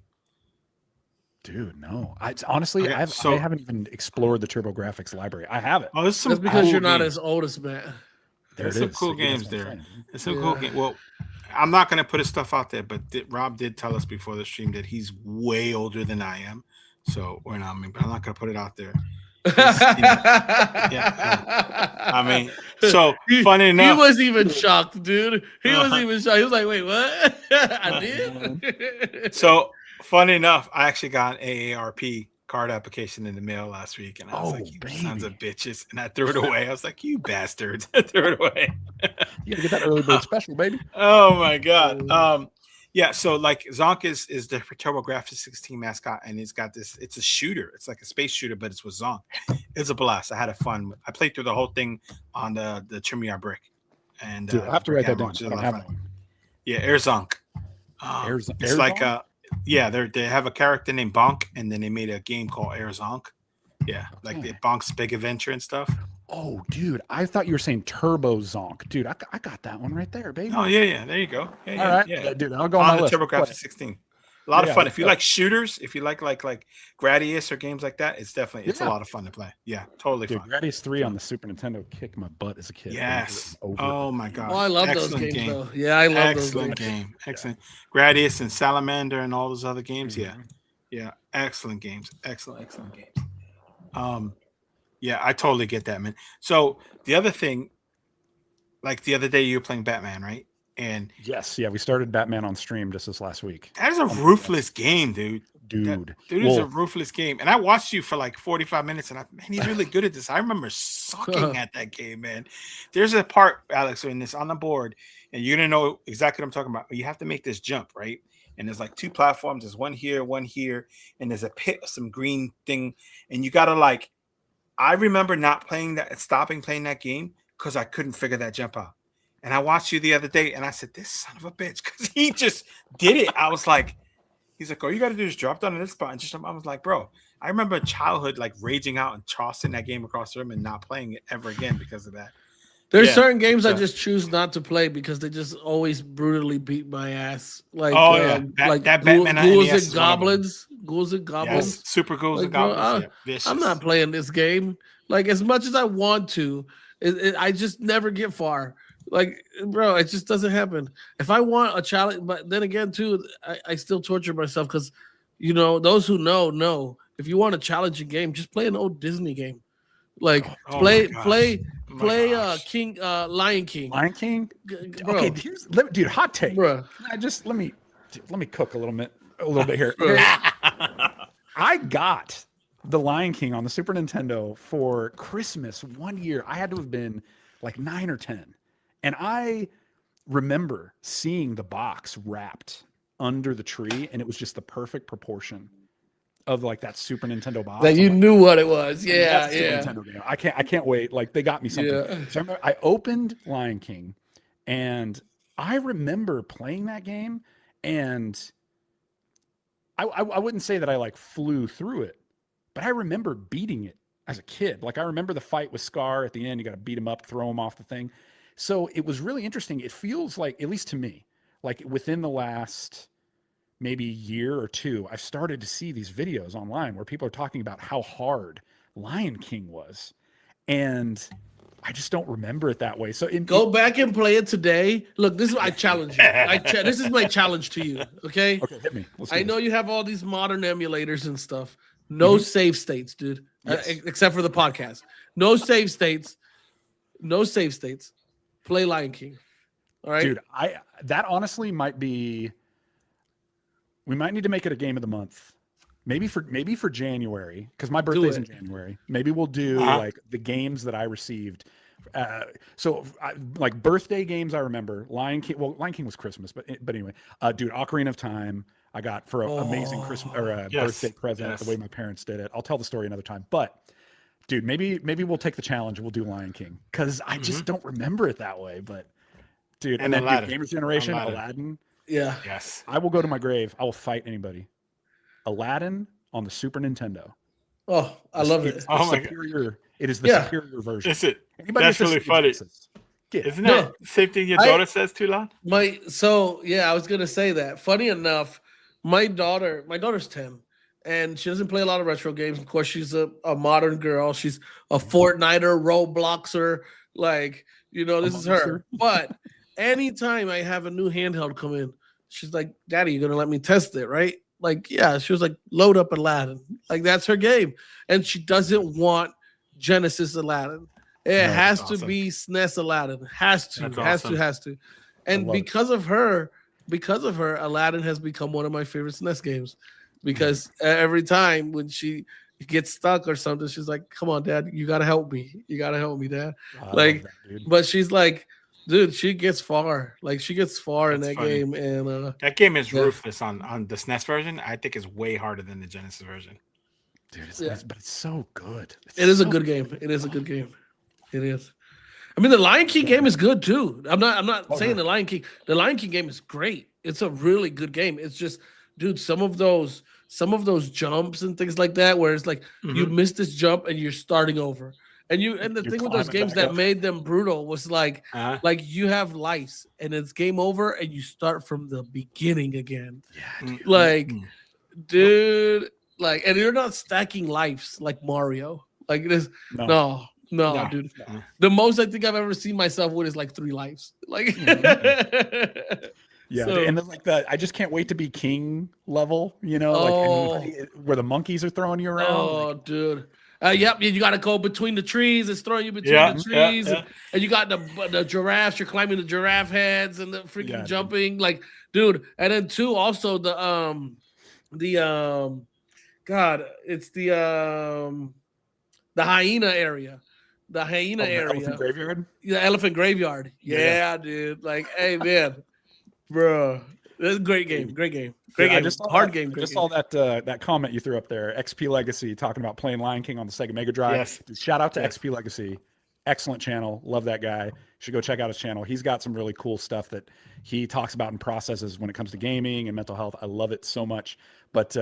Dude, no. Honestly, I haven't even explored the TurboGrafx librrob. I haven't. Oh, that's because you're not as old as Matt. There's some cool games there. There's some cool games. Well, I'm not going to put his stuff out there, but Rob did tell us before the stream that he's way older than I am. So, but I'm not going to put it out there. I mean, so funny enough, he was even shocked, dude. He was even shocked. He was like, "Wait, what? I did." So funny enough, I actually got an AARP card application in the mail last week, and I was like, "You sons of bitches!" And I threw it away. I was like, "You bastards!" I threw it away. You gotta get that early bird special, baby. Oh my god. Yeah, so like Zonk is the TurboGrafx 16 mascot, and it's got this. It's a shooter. It's like a space shooter, but it's with Zonk. It's a blast. I had a fun. I played through the whole thing on the Trimier brick, and dude, I have to write that down. I don't have one. Yeah, AirZonk. It's like they have a character named Bonk, and then they made a game called AirZonk. Yeah, like the Bonk's Big Adventure and stuff. Oh, dude, I thought you were saying Turbo Zonk. Dude, I got that one right there, baby. Oh, yeah. There you go. All right. Yeah, dude, I'll go on the TurboGrafx 16. A lot of fun. If you like shooters, if you like Gradius or games like that, it's definitely a lot of fun to play. Yeah, totally fun. Gradius 3 on the Super Nintendo kicked my butt as a kid. Yes. Oh my god. Oh, I love those games though. Yeah, I love those games. Excellent. Gradius and Salamander and all those other games. Yeah. Excellent games. Excellent games. Yeah, I totally get that, man. So the other thing like the other day you were playing Batman, right? And yes, yeah, we started Batman on stream just this last week. That is a ruthless game, dude. Dude, is a ruthless game. And I watched you for like 45 minutes, and man, he's really good at this. I remember sucking at that game, man. There's a part, Alex, in this on the board, and you're gonna know exactly what I'm talking about. You have to make this jump, right? And there's like 2 platforms. There's one here, and there's a pit of some green thing, and you gotta like. I remember not playing that, stopping playing that game because I couldn't figure that jump out. And I watched you the other day, and I said, "This son of a bitch," because he just did it. I was like. He's like, all you got to do is drop down in this spot. And just, I was like, bro, I remember childhood like raging out and tossing that game across the room and not playing it ever again because of that. There's certain games I just choose not to play because they just always brutally beat my ass. Like, like that Batman Ghouls and Goblins. Ghouls and Goblins. Yes, Super Ghouls and Goblins. I'm not playing this game. Like, as much as I want to, I just never get far. Like, bro, it just doesn't happen. If I want a challenge, but then again, too, I still torture myself because, you know, those who know. If you want a challenging game, just play an old Disney game. Like, play King, Lion King. Lion King. Bro. Okay, dude, hot take. Bro. Let me cook a little bit here. I got the Lion King on the Super Nintendo for Christmas one year. I had to have been like 9 or 10. And I remember seeing the box wrapped under the tree, and it was just the perfect proportion of like that Super Nintendo box. That you knew what it was. Yeah, Nintendo game. I can't wait. Like, they got me something. Yeah. So I remember I opened Lion King, and I remember playing that game, and I wouldn't say that I like flew through it, but I remember beating it as a kid. Like, I remember the fight with Scar at the end. You got to beat him up, throw him off the thing. So it was really interesting. It feels like, at least to me, like within the last maybe year or 2, I've started to see these videos online where people are talking about how hard Lion King was. And I just don't remember it that way. So go back and play it today. Look, this is I challenge you. This is my challenge to you. Okay. Okay, hit me. I know you have all these modern emulators and stuff. No save states, dude. Yes. Except for the podcast. No save states. No save states. Play Lion King. All right. Dude, that honestly might be. We might need to make it a game of the month. Maybe for January, because my birthday's in January. Maybe we'll do like the games that I received. Like birthday games, I remember Lion King. Well, Lion King was Christmas, but anyway, dude, Ocarina of Time. I got for an amazing Christmas or birthday present. The way my parents did it. I'll tell the story another time. But dude, maybe we'll take the challenge. We'll do Lion King because I just don't remember it that way. But dude, and then Gamers Generation, Aladdin. Yeah. Yes. I will go to my grave. I will fight anybody. Aladdin on the Super Nintendo. Oh, I love it. Oh my God. It is the superior version. Is it? That's really funny. Isn't that the same thing your daughter says too, Lon? I was gonna say that. Funny enough, my daughter's 10, and she doesn't play a lot of retro games. Of course, she's a modern girl. She's a Fortniter, Robloxer, like, you know, this is her. But anytime I have a new handheld come in, she's like, "Daddy, you're gonna let me test it, right?" Like, yeah. She was like, "Load up Aladdin." Like, that's her game, and she doesn't want Genesis Aladdin. It has to be SNES Aladdin. Has to. And because of her, Aladdin has become one of my favorite SNES games. Because every time when she gets stuck or something, she's like, "Come on, Dad, you gotta help me. You gotta help me, Dad." But she's like, dude, she gets far. Like, she gets far in that game. And that game is ruthless on the SNES version. I think it's way harder than the Genesis version. Dude, but it's so good. It is a good game. It is a good game. It is. I mean, the Lion King game is good too. I'm not saying the Lion King. The Lion King game is great. It's a really good game. It's just, dude, some of those jumps and things like that, where it's like you miss this jump and you're starting over. And the thing with those games that made them brutal was like you have lives and it's game over and you start from the beginning again. Yeah, dude. Like, dude, like, and you're not stacking lives like Mario. Like, it is no, dude. No. The most I think I've ever seen myself with is like 3 lives. Like, yeah, and then like I just can't wait to be king level. You know, like where the monkeys are throwing you around. Oh, like, dude. Yep, you got to go between the trees. It's throwing you between the trees, and you got the giraffes. You're climbing the giraffe heads and the freaking jumping, like, dude. And then too, also God, it's the hyena area. The hyena area. Elephant graveyard? The elephant graveyard. Yeah, dude. Like, hey, man. Bro. It's a great game. Great game. Great game. Hard game. I just saw that comment you threw up there. XP Legacy talking about playing Lion King on the Sega Mega Drive. Yes. Shout out to XP Legacy. Excellent channel. Love that guy. You should go check out his channel. He's got some really cool stuff that he talks about and processes when it comes to gaming and mental health. I love it so much. But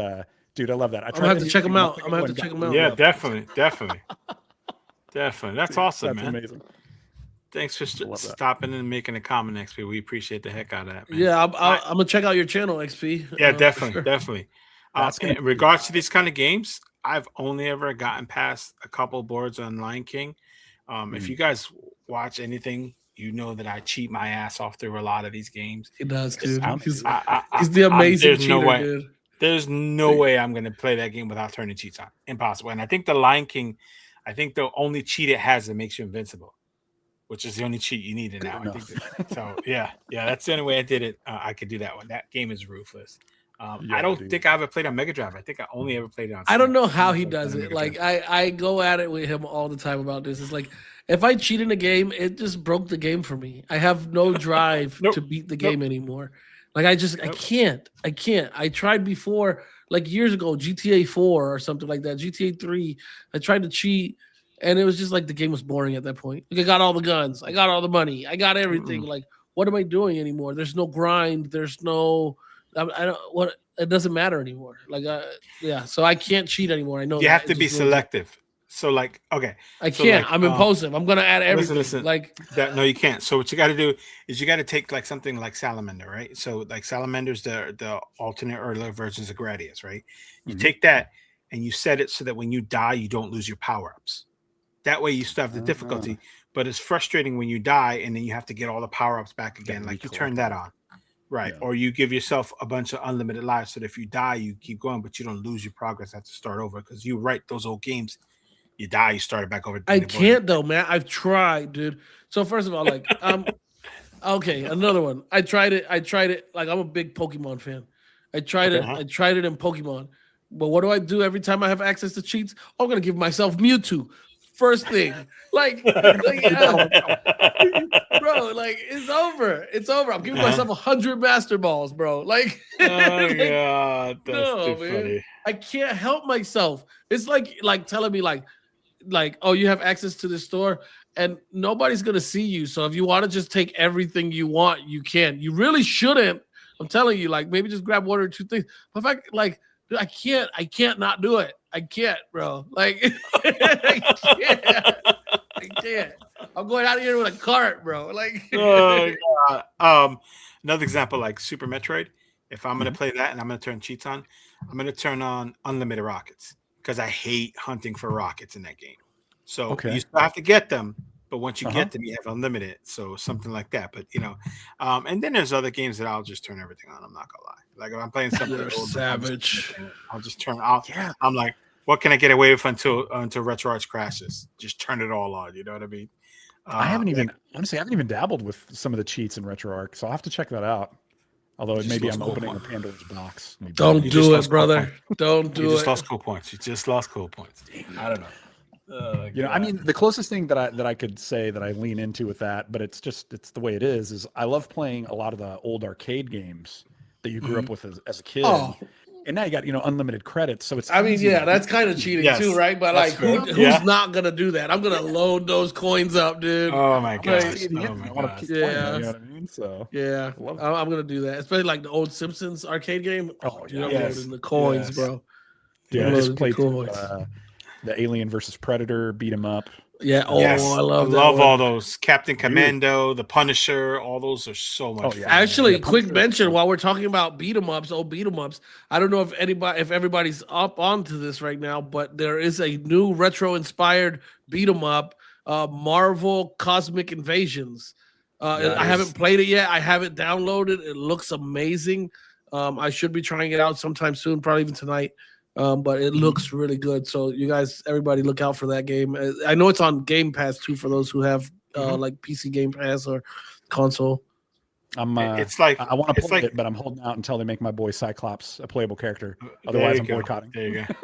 dude, I love that. I'm gonna have to check him out. I'm gonna have to check him out. Yeah, definitely. That's awesome, man. Amazing. Thanks for stopping and making a comment, XP. We appreciate the heck out of that, man. Yeah, I'm gonna check out your channel, XP. Yeah, definitely. In regards to these kind of games, I've only ever gotten past a couple boards on Lion King. If you guys watch anything, you know that I cheat my ass off through a lot of these games. He does, dude. He's the amazing cheater, dude. There's no way I'm going to play that game without turning cheats on. Impossible. And I think the Lion King, the only cheat it has that makes you invincible, which is the only cheat you need now. So that's the only way I did it. I could do that one. That game is ruthless. I don't think I ever played on Mega Drive. I think I only ever played it on. I don't know how he does it. Like I go at it with him all the time about this. It's like if I cheat in a game, it just broke the game for me. I have no drive to beat the game anymore. Like I can't. I tried before, like years ago, GTA 4 or something like that, GTA 3. I tried to cheat, and it was just like the game was boring at that point. Like I got all the guns, I got all the money, I got everything. Like what am I doing anymore? There's no grind. There's no. I don't what. It doesn't matter anymore. Like so I can't cheat anymore. I know you have to be selective. So like, okay, I can't. Like, I'm impulsive. I'm gonna add everything. Listen, like that. No, you can't. So what you got to do is you got to take like something like Salamander, right? So like Salamander's the alternate earlier versions of Gradius, right? You take that and you set it so that when you die, you don't lose your power ups. That way you still have the difficulty, but it's frustrating when you die and then you have to get all the power ups back again. Like you turn that on. Right. Yeah. Or you give yourself a bunch of unlimited lives so that if you die, you keep going, but you don't lose your progress. Have to start over because you write those old games. You die, you start it back over. I can't though, man. I've tried, dude. So first of all, like, okay, another one. I tried it. Like, I'm a big Pokemon fan. I tried it. I tried it in Pokemon. But what do I do every time I have access to cheats? I'm gonna give myself Mewtwo. First thing, bro, like it's over. It's over. I'm giving myself 100 Master Balls, bro. Like, God, that's too funny. I can't help myself. It's like telling me like, oh, you have access to this store and nobody's gonna see you. So if you want to just take everything you want, you can. You really shouldn't. I'm telling you, like maybe just grab one or two things. But if I can't not do it. I can't, bro. Like, I can't. I'm going out of here with a cart, bro. Like, oh, God. Another example, like Super Metroid. If I'm going to play that and I'm going to turn cheats on, I'm going to turn on unlimited rockets because I hate hunting for rockets in that game. So you still have to get them, but once you get them, you have unlimited. So something like that. But, and then there's other games that I'll just turn everything on. I'm not going to lie. Like if I'm playing something savage, I'll just turn off. Yeah. I'm like, what can I get away with until RetroArch crashes? Just turn it all on. You know what I mean? I haven't even dabbled with some of the cheats in RetroArch, so I'll have to check that out. Although maybe I'm opening a Pandora's box. Maybe. Don't do it, brother. Don't do it. You just lost cool points. You just lost cool points. I don't know. I mean, the closest thing that I could say that I lean into with that, but it's the way it is I love playing a lot of the old arcade games that you grew up with as a kid. Oh. And now you got, unlimited credits. So it's that's kind of cheating too, right? But like who's not gonna do that? I'm gonna load those coins up, dude. Oh my gosh. Yeah. You know what I mean? So yeah. I'm gonna do that. Especially like the old Simpsons arcade game. Loading the coins, bro. Yeah, I just played the Alien versus Predator, beat 'em up. Yeah. Oh, yes. I love all those. Captain Commando, the Punisher, all those are so much fun. Actually, quick mention while we're talking about beat 'em ups. I don't know if everybody's up onto this right now, but there is a new retro inspired beat 'em up, Marvel Cosmic Invasions. I haven't played it yet. I haven't downloaded. It looks amazing. I should be trying it out sometime soon, probably even tonight. but it looks really good. So you guys, everybody, look out for that game. I know it's on Game Pass too for those who have like PC Game Pass or console. It's like I want to play it, but I'm holding out until they make my boy Cyclops a playable character. Otherwise, I'm boycotting. There you go.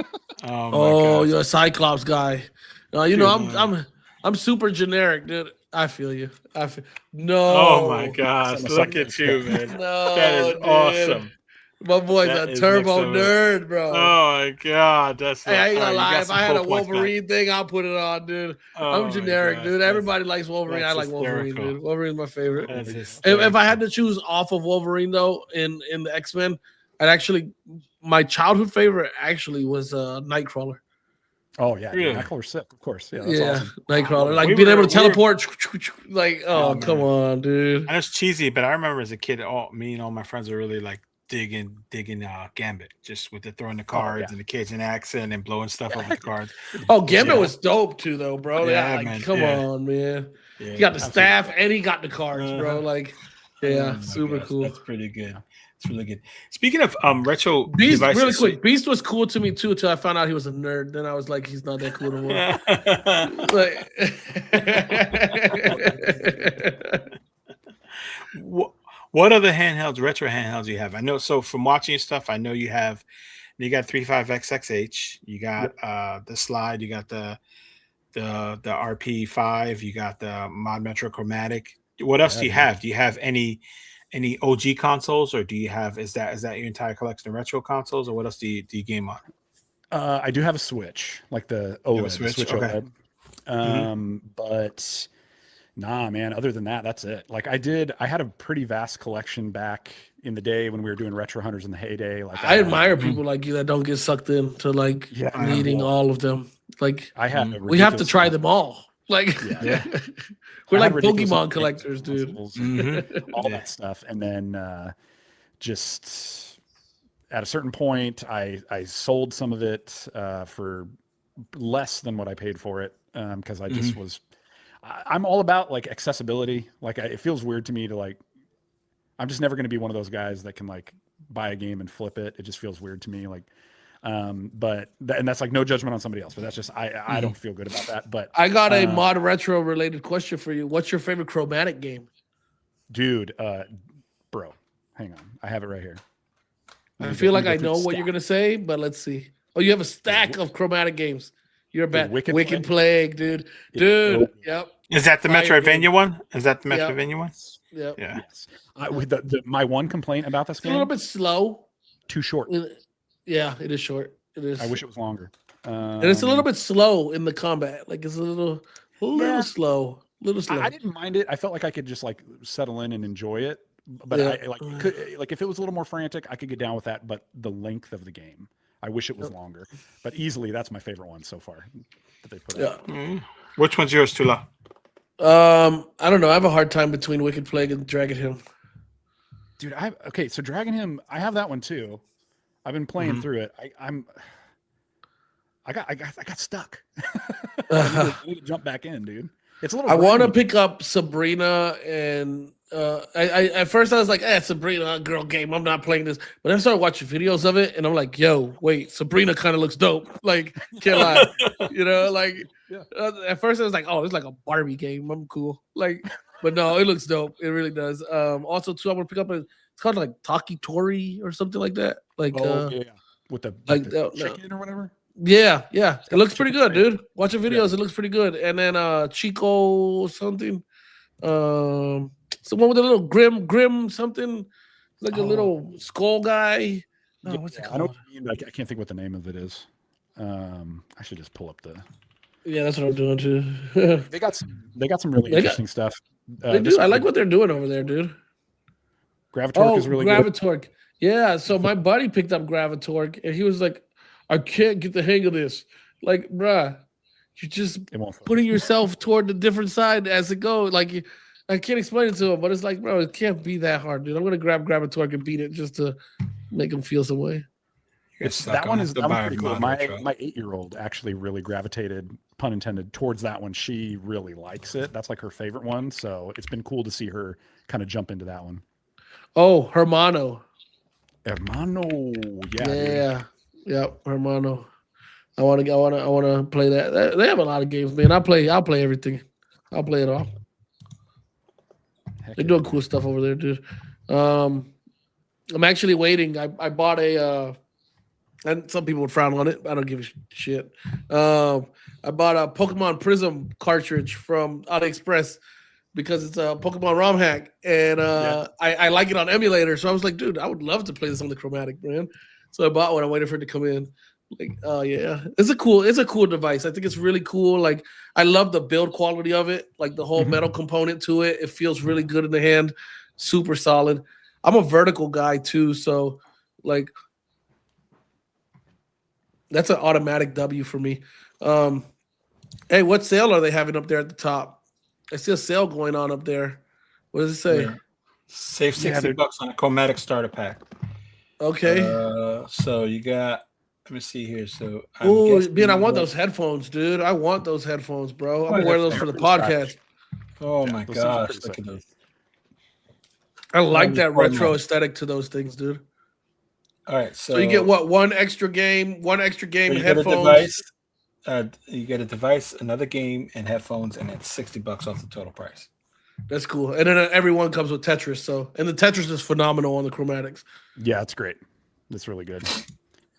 Oh, you're a Cyclops guy. You know, I'm super generic, dude. I feel you. No. Oh my gosh! Look at you, man. No, that is dude. Awesome. My boy's a turbo nerd, bro. Oh my god, that's. Hey, I ain't gonna lie. If I had a Wolverine thing, I'll put it on, dude. I'm generic, dude. Everybody likes Wolverine. I like Wolverine, dude. Wolverine's my favorite. If I had to choose off of Wolverine though, in the X-Men, my childhood favorite actually was Nightcrawler. Oh yeah, really? Nightcrawler's sick, of course. Yeah, that's awesome. Nightcrawler, like being able to teleport. Like, come on, dude. I know it's cheesy, but I remember as a kid, me and all my friends were really like digging Gambit, just with the throwing the cards and the Cajun accent and blowing stuff up with the cards. Oh, Gambit was dope too, though, bro. Yeah, like, come on, man. He got the staff and he got the cards, bro. Like, super cool. That's pretty good. It's really good. Speaking of retro Beast, devices, really quick, Beast was cool to me too until I found out he was a nerd. Then I was like, he's not that cool anymore. What other handhelds, retro handhelds you have? I know. So from watching your stuff, I know you got 35XXH. You got the slide. You got the RP5. You got the Mod Metro Chromatic. What else do you have? Do you have any OG consoles, or do you have is that your entire collection of retro consoles, or what else do you game on? I do have a Switch, like the OLED, Switch okay. OLED. But nah, man, other than that, that's it. Like I had a pretty vast collection back in the day when we were doing Retro Hunters in the heyday. Like I admire people like you that don't get sucked into like needing all of them. Like we have to try them all. Like we're like Pokemon collectors, dude. All that stuff. And then just at a certain point, I sold some of it for less than what I paid for it because I just was. I'm all about like accessibility. Like it feels weird to me to like. I'm just never going to be one of those guys that can like buy a game and flip it. It just feels weird to me. Like. And that's like no judgment on somebody else, but that's just I don't feel good about that. But I got a mod retro related question for you. What's your favorite chromatic game? Dude, bro, hang on. I have it right here. I feel like I know what you're gonna say, but let's see. Oh, you have a stack of chromatic games. You're a bad Wicked Plague, dude. Dude, yep. Is that the Metroidvania one? Is that the Metroidvania one? Yep. Yeah. Yes. My one complaint about this game, a little bit slow. Too short. Yeah, it is short. It is. I wish it was longer. And it's a little bit slow in the combat. Like it's a little slow. I didn't mind it. I felt like I could just like settle in and enjoy it. But I like if it was a little more frantic, I could get down with that. But the length of the game, I wish it was longer. But easily, that's my favorite one so far that they put out. Which one's yours, Tula? I don't know. I have a hard time between Wicked Plague and Dragon Hymn. Dude, so Dragon Hymn, I have that one too. I've been playing through it. I got stuck. I need to jump back in, dude. It's a little. I want to pick up Sabrina, and I at first I was like, Sabrina, girl game. I'm not playing this. But I started watching videos of it, and I'm like, yo, wait, Sabrina kind of looks dope. Like, can't lie, at first I was like, oh, it's like a Barbie game. I'm cool. Like, but no, it looks dope. It really does. Also, too, I'm gonna pick up it's called like Taki Tori or something like that. Like, with the chicken or whatever. Yeah. It looks pretty good, dude. Watching videos, it looks pretty good. And then Chico something. Someone with a little grim something, like a little skull guy. Oh, what's it called? I know what you mean. I can't think what the name of it is. I should just pull up the. Yeah, that's what I'm doing too. They got some really interesting stuff. They do. I like what they're doing over there, dude. Gravitork is really Gravitork. Good. Yeah, so my buddy picked up Gravitork, and he was like, I can't get the hang of this. Like, bruh, you're just putting yourself toward the different side as it goes. Like, I can't explain it to him, but it's like, bro, it can't be that hard, dude. I'm going to grab Gravitork and beat it just to make him feel some way. That one's pretty cool. My 8-year-old actually really gravitated, pun intended, towards that one. She really likes it. That's like her favorite one. So it's been cool to see her kind of jump into that one. Oh, Hermano, yeah. Yeah, Hermano. I want to play that. They have a lot of games, man. I'll play everything. I'll play it all. They're doing cool stuff over there, dude. I'm actually waiting. I bought and some people would frown on it. I don't give a shit. I bought a Pokemon Prism cartridge from AliExpress because it's a Pokemon ROM hack, and I like it on emulator. So I was like, dude, I would love to play this on the Chromatic, man. So I bought one. I waited for it to come in. Like, oh yeah, it's a cool device. I think it's really cool. Like, I love the build quality of it. Like the whole metal component to it. It feels really good in the hand. Super solid. I'm a vertical guy too, so like that's an automatic W for me. Hey, what sale are they having up there at the top? I see a sale going on up there. What does it say? Yeah. Save $60 on a Chromatic starter pack. Okay. So you got. Let me see here. So, I want those headphones, dude. I want those headphones, bro. I'm gonna wear those for the podcast. Oh my gosh, look at those. I like that retro aesthetic to those things, dude. All right, so you get what? One extra game, headphones. You get a device, another game, and headphones, and it's $60 off the total price. That's cool. And then everyone comes with Tetris. So, and the Tetris is phenomenal on the Chromatics. Yeah, it's great. That's really good.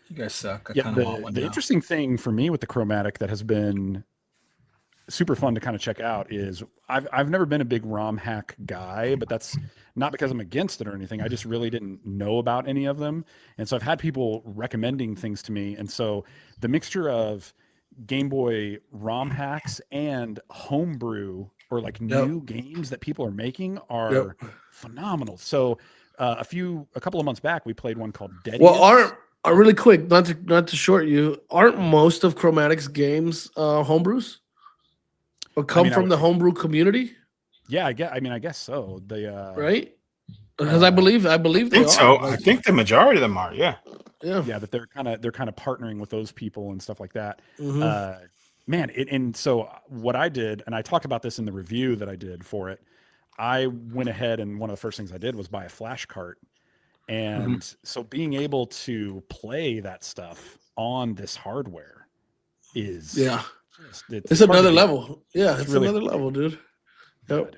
You guys suck. The interesting thing for me with the Chromatic that has been super fun to kind of check out is I've never been a big ROM hack guy, but that's not because I'm against it or anything. I just really didn't know about any of them. And so I've had people recommending things to me. And so the mixture of Game Boy ROM hacks and homebrew or like new games that people are making are phenomenal. So a couple of months back, we played one called Dead. Well, really quick, not to short you, aren't most of Chromatic's games homebrews? Or come from the homebrew community? Yeah, I guess so. They right? Because I believe they are. So. I think the majority of them are, yeah. That they're kind of partnering with those people and stuff like that. Man, and so what I did, and I talked about this in the review that I did for it, I went ahead and one of the first things I did was buy a flash cart. And so being able to play that stuff on this hardware is it's another level. Yeah, it's really another level, dude. Yep.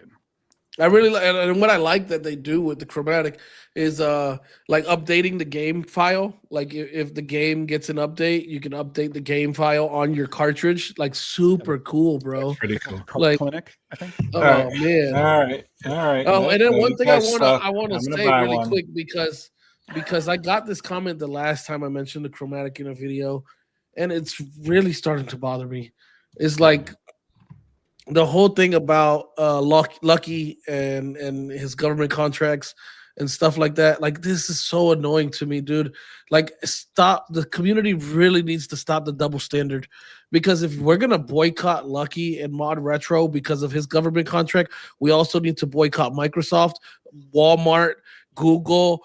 I really like, and what I like that they do with the Chromatic is like updating the game file. Like if the game gets an update, you can update the game file on your cartridge. Like super cool, bro. That's pretty cool. Like Clinic, I think. Oh man. All right. Oh, and then one thing I wanna say really quick because I got this comment the last time I mentioned the Chromatic in a video, and it's really starting to bother me. It's like the whole thing about Lucky and his government contracts and stuff like that. Like, this is so annoying to me, dude. Like, stop. The community really needs to stop the double standard, because if we're gonna boycott Lucky and Mod Retro because of his government contract, we also need to boycott Microsoft, Walmart, Google.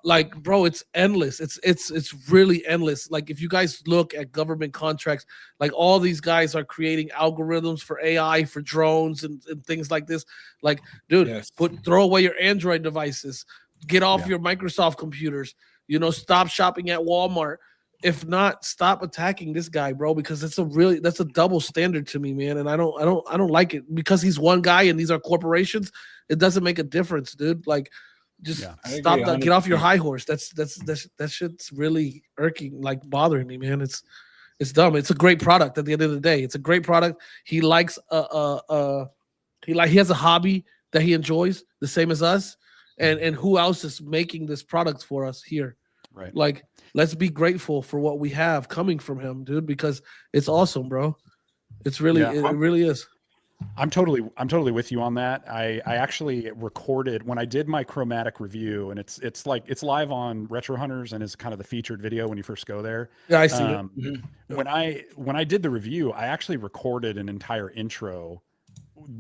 Like, bro, it's endless. It's really endless. Like, if you guys look at government contracts, like all these guys are creating algorithms for AI, for drones and things like this. Like, dude, throw away your Android devices, get off your Microsoft computers, stop shopping at Walmart. If not, stop attacking this guy, bro, because that's a double standard to me, man. And I don't like it, because he's one guy and these are corporations. It doesn't make a difference, dude. Like, just stop that. Get off your high horse. That shit's really irking, like bothering me, man. It's dumb. It's a great product at the end of the day. It's a great product. He likes he has a hobby that he enjoys the same as us. And who else is making this product for us here? Right. Like, let's be grateful for what we have coming from him, dude, because it's awesome, bro. It's really it really is. I'm totally with you on that. I actually recorded when I did my Chromatic review, and it's live on Retro Hunters and is kind of the featured video when you first go there. Yeah, I see it. When I did the review, I actually recorded an entire intro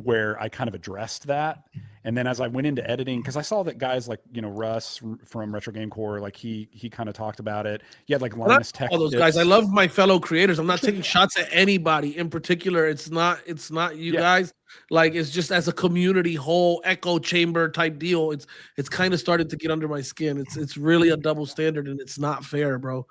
where I kind of addressed that. And then as I went into editing, because I saw that guys like, Russ from Retro Game Core, like he kind of talked about it. He had like Linus Tech. All those guys. I love my fellow creators. I'm not taking shots at anybody in particular. It's not you guys. Like, it's just as a community whole echo chamber type deal. It's kind of started to get under my skin. It's really a double standard, and it's not fair, bro.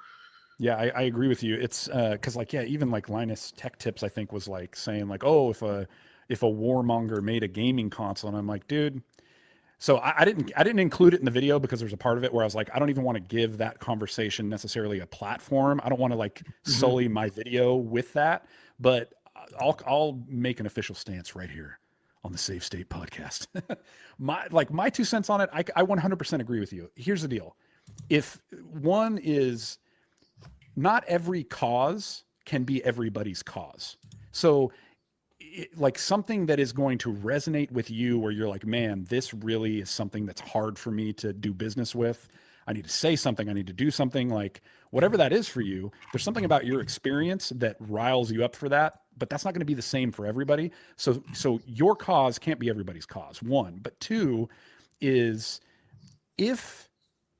Yeah, I agree with you. It's because like, yeah, even like Linus Tech Tips, I think was like saying like, oh, if a warmonger made a gaming console, and I'm like, dude. So I didn't include it in the video because there's a part of it where I was like, I don't even want to give that conversation necessarily a platform. I don't want to like sully my video with that, but I'll make an official stance right here on the SaveState podcast. my 2 cents on it. I 100% agree with you. Here's the deal. If one is not every cause can be everybody's cause. So like something that is going to resonate with you where you're like, man, this really is something that's hard for me to do business with. I need to say something. I need to do something, like whatever that is for you. There's something about your experience that riles you up for that, but that's not going to be the same for everybody. So your cause can't be everybody's cause, one. But two is if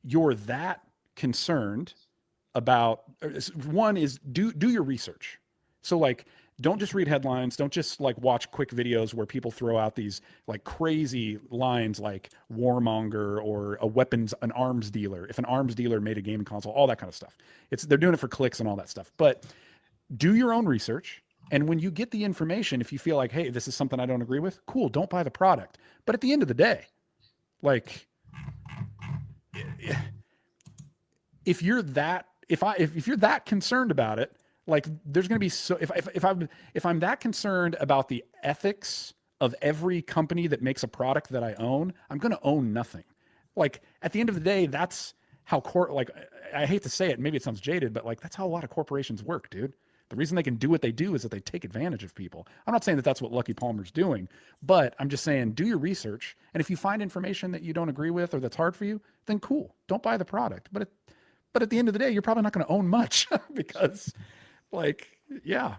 you're that concerned about, one is do your research. So like, don't just read headlines. Don't just like watch quick videos where people throw out these like crazy lines like warmonger or an arms dealer. If an arms dealer made a gaming console, all that kind of stuff. They're doing it for clicks and all that stuff. But do your own research. And when you get the information, if you feel like, hey, this is something I don't agree with, cool, don't buy the product. But at the end of the day, like if you're that concerned about it, like there's going to be if I'm that concerned about the ethics of every company that makes a product that I own, I'm going to own nothing. Like at the end of the day, that's how like I hate to say it, maybe it sounds jaded, but like that's how a lot of corporations work, dude. The reason they can do what they do is that they take advantage of people. I'm not saying that that's what Lucky Palmer's doing, but I'm just saying do your research, and if you find information that you don't agree with or that's hard for you, then cool, don't buy the product. But at the end of the day, you're probably not going to own much because like, yeah,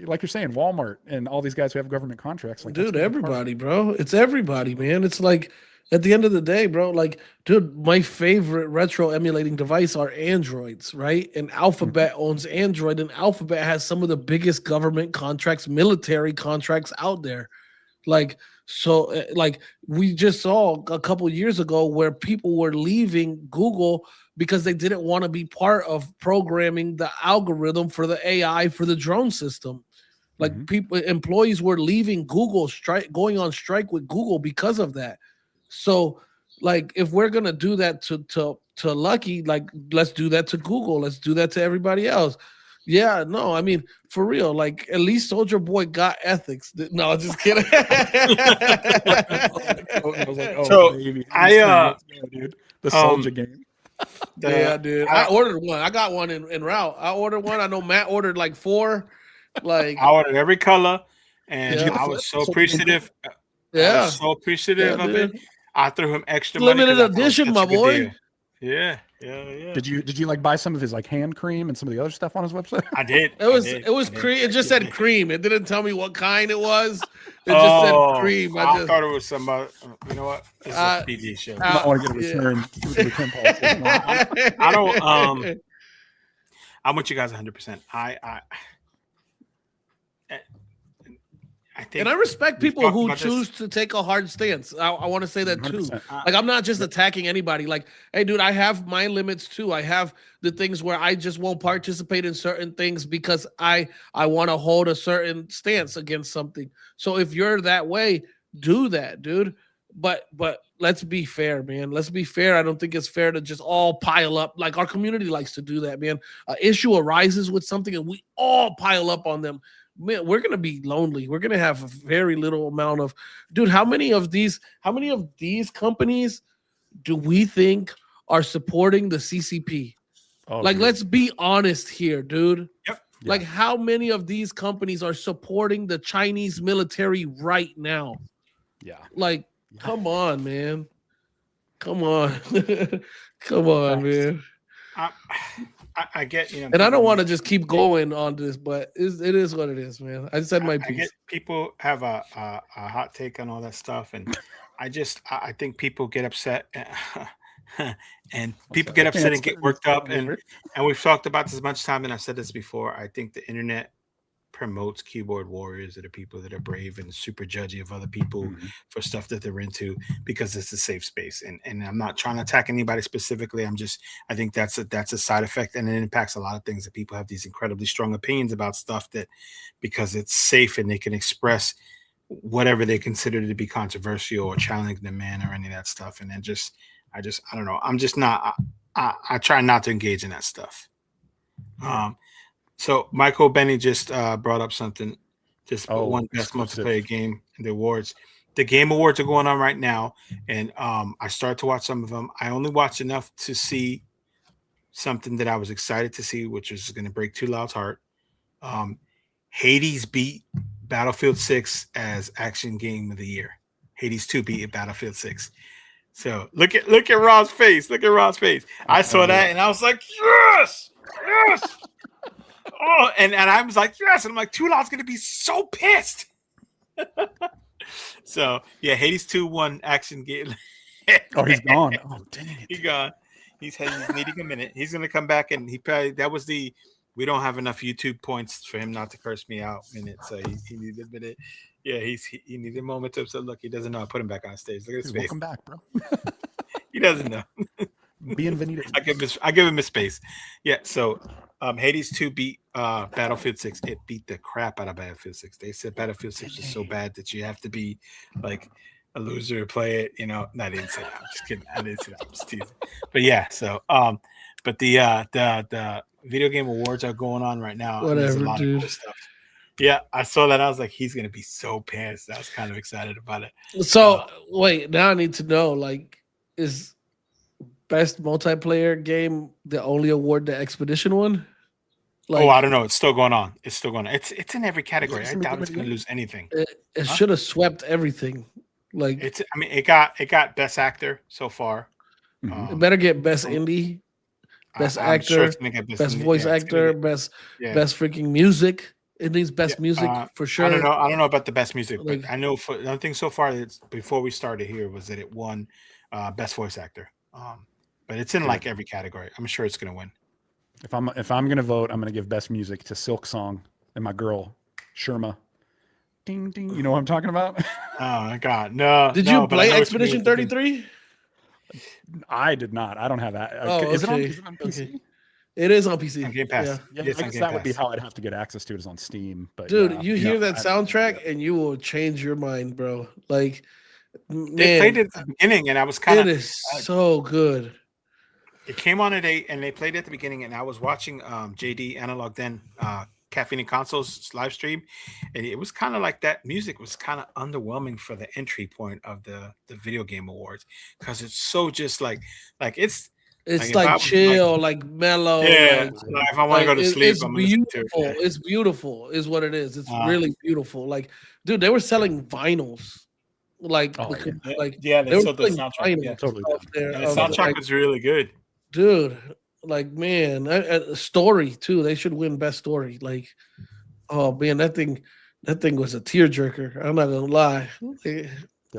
like you're saying, Walmart and all these guys who have government contracts. Like, dude, everybody, bro. It's everybody, man. It's like at the end of the day, bro, like, dude, my favorite retro emulating device are Androids, right? And Alphabet owns Android, and Alphabet has some of the biggest government contracts, military contracts out there. Like, so like we just saw a couple years ago where people were leaving Google because they didn't want to be part of programming the algorithm for the AI for the drone system. Like employees were leaving Google, going on strike with Google because of that. So like if we're gonna do that to Lucky, like let's do that to Google, let's do that to everybody else. Yeah, no, I mean, for real, like at least Soldier Boy got ethics. No, just kidding. I was like, oh, so baby. dude, the Soldier game. Yeah, dude. I ordered one. I got one en route. I ordered one. I know Matt ordered like 4. Like I ordered every color, and I was so appreciative. Yeah, I was so appreciative of it. I threw him extra limited money edition, my boy. Yeah. Did you like buy some of his like hand cream and some of the other stuff on his website? I did. It was cream. It just said cream. It didn't tell me what kind it was. It just said cream. I thought it was some. You know what? It's a PG show. I don't want to get a return policy. I don't. I'm with you guys 100%. I think, and I respect people who choose to take a hard stance. I want to say that too. Like I'm not just attacking anybody. Like, hey, dude, I have my limits too. I have the things where I just won't participate in certain things because I want to hold a certain stance against something. So if you're that way, do that, dude. But let's be fair, man. Let's be fair. I don't think it's fair to just all pile up. Like our community likes to do that, man. An issue arises with something and we all pile up on them. Man, we're gonna be lonely. We're gonna have a very little amount of, dude. How many of these companies do we think are supporting the CCP? Oh, like, dude, let's be honest here, dude. Yep. Like, how many of these companies are supporting the Chinese military right now? Yeah. Like, come on, man. Come on, come on, man. I get, you know, and I don't want to just keep going on this, but it is what it is, man. I said my piece. I get people have a hot take on all that stuff, and I think people get upset, and people get upset and get worked up, and we've talked about this a bunch of time, and I've said this before. I think the internet promotes keyboard warriors, that are people that are brave and super judgy of other people for stuff that they're into, because it's a safe space. And I'm not trying to attack anybody specifically. I think that's a side effect, and it impacts a lot of things, that people have these incredibly strong opinions about stuff that, because it's safe and they can express whatever they consider to be controversial or challenging the man or any of that stuff. And then I don't know. I'm just not, I try not to engage in that stuff. So Michael Benny just brought up something. Just one best multiplayer game in the awards. The Game Awards are going on right now, and I started to watch some of them. I only watched enough to see something that I was excited to see, which is going to break Too Loud's heart. Hades beat Battlefield 6 as action game of the year. Hades 2 beat Battlefield 6. So look at Rob's face. Look at Rob's face. I saw that and I was like, yes. Oh, and I was like, yes. And I'm like, Too Loud's gonna be so pissed. So yeah, Hades 2 won action game. Oh, he's gone. Oh, dang it. He's gone. He's needing a minute. He's gonna come back, and we don't have enough YouTube points for him not to curse me out minute. So he needed a minute. Yeah, he needed a moment to say, look, he doesn't know. I put him back on stage. Look at his face. Welcome back, bro. He doesn't know. Bienvenido. I give him his space. Yeah. So Hades 2 beat Battlefield 6. It beat the crap out of Battlefield 6. They said Battlefield 6 is so bad that you have to be like a loser to play it. No, I didn't say that. I'm just kidding. I didn't say that. I'm just teasing. But yeah. So but the video game awards are going on right now. Whatever, dude. Of cool stuff. Yeah, I saw that. I was like, he's gonna be so pissed. I was kind of excited about it. So wait, now I need to know, like, is best multiplayer game the only award the Expedition won? Like, I don't know. It's still going on. It's in every category. I doubt it's gonna lose anything. It should have swept everything. Like it got best actor so far. It better get best indie. Best actor, best voice actor, best freaking music. It needs best music for sure. I don't know about the best music, but I know for the thing so far that's before we started here was that it won best voice actor. But it's in like every category. I'm sure it's gonna win. If I'm gonna vote, I'm gonna give best music to Silk Song and my girl Sherma. Ding ding. You know what I'm talking about? Oh my god, no. Did you play Expedition 33? I did not. I don't have that. Is it on PC? Okay. It is on PC. On Game Pass. Yeah, I guess that would be how I'd have to get access to it, is on Steam. But dude, you hear that soundtrack and you will change your mind, bro. Like, they played it at the beginning, and I was kind of. It is so good. It came on at 8, and they played it at the beginning, and I was watching JD Analog then Caffeine and Consoles live stream, and it was kind of like that music was kind of underwhelming for the entry point of the video game awards, because it's so just like it's like chill, like mellow. Yeah, like if I want to go to sleep, it's beautiful. It's beautiful, is what it is. It's really beautiful. Like, dude, they were selling vinyls. Like, they sold the soundtrack. Yeah, totally. And the soundtrack was really good, dude. Like, man, story too. They should win best story. Like, oh man, that thing was a tearjerker. I'm not gonna lie.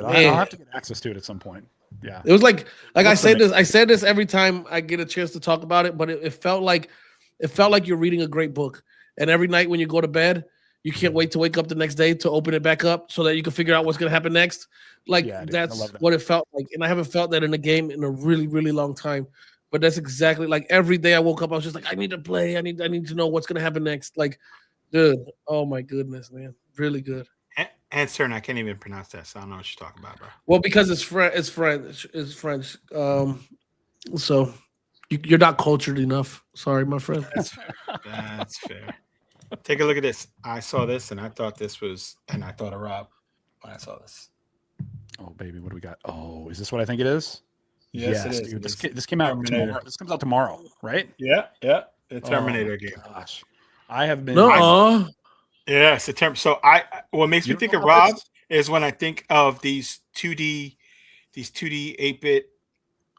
I'll have to get access to it at some point. Yeah, it was like I said this every time I get a chance to talk about it, but it felt like you're reading a great book, and every night when you go to bed, you can't wait to wake up the next day to open it back up so that you can figure out what's gonna happen next. Like, that's what it felt like, and I haven't felt that in a game in a really, really long time. But that's exactly, like, every day I woke up, I was just like, I need to play. I need to know what's gonna happen next. Like, dude, oh my goodness, man, really good. Answer, and I can't even pronounce that, so I don't know what you're talking about, bro. Well, because it's French. So you're not cultured enough. Sorry, my friend. That's fair. Take a look at this. I saw this, and I thought of Rob when I saw this. Oh, baby, what do we got? Oh, is this what I think it is? Yes, it is. Dude, this came out tomorrow. This comes out tomorrow, right? Yeah. The Terminator game. Gosh, I have been. Yeah, September. So what makes me think of Rob is when I think of these 2D 8-bit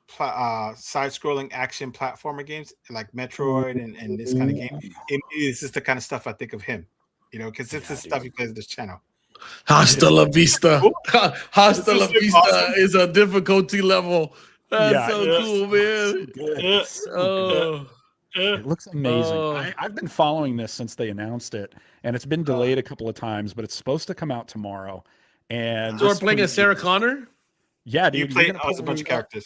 side-scrolling action platformer games like Metroid and this kind of game. This is the kind of stuff I think of him, because it's the stuff he plays on this channel. Hasta la vista. Hasta la vista awesome. Is a difficulty level. That's so cool, man. It looks amazing. I've been following this since they announced it, and it's been delayed a couple of times, but it's supposed to come out tomorrow. And so we're playing as Sarah Connor? Yeah, dude. You play a bunch of characters.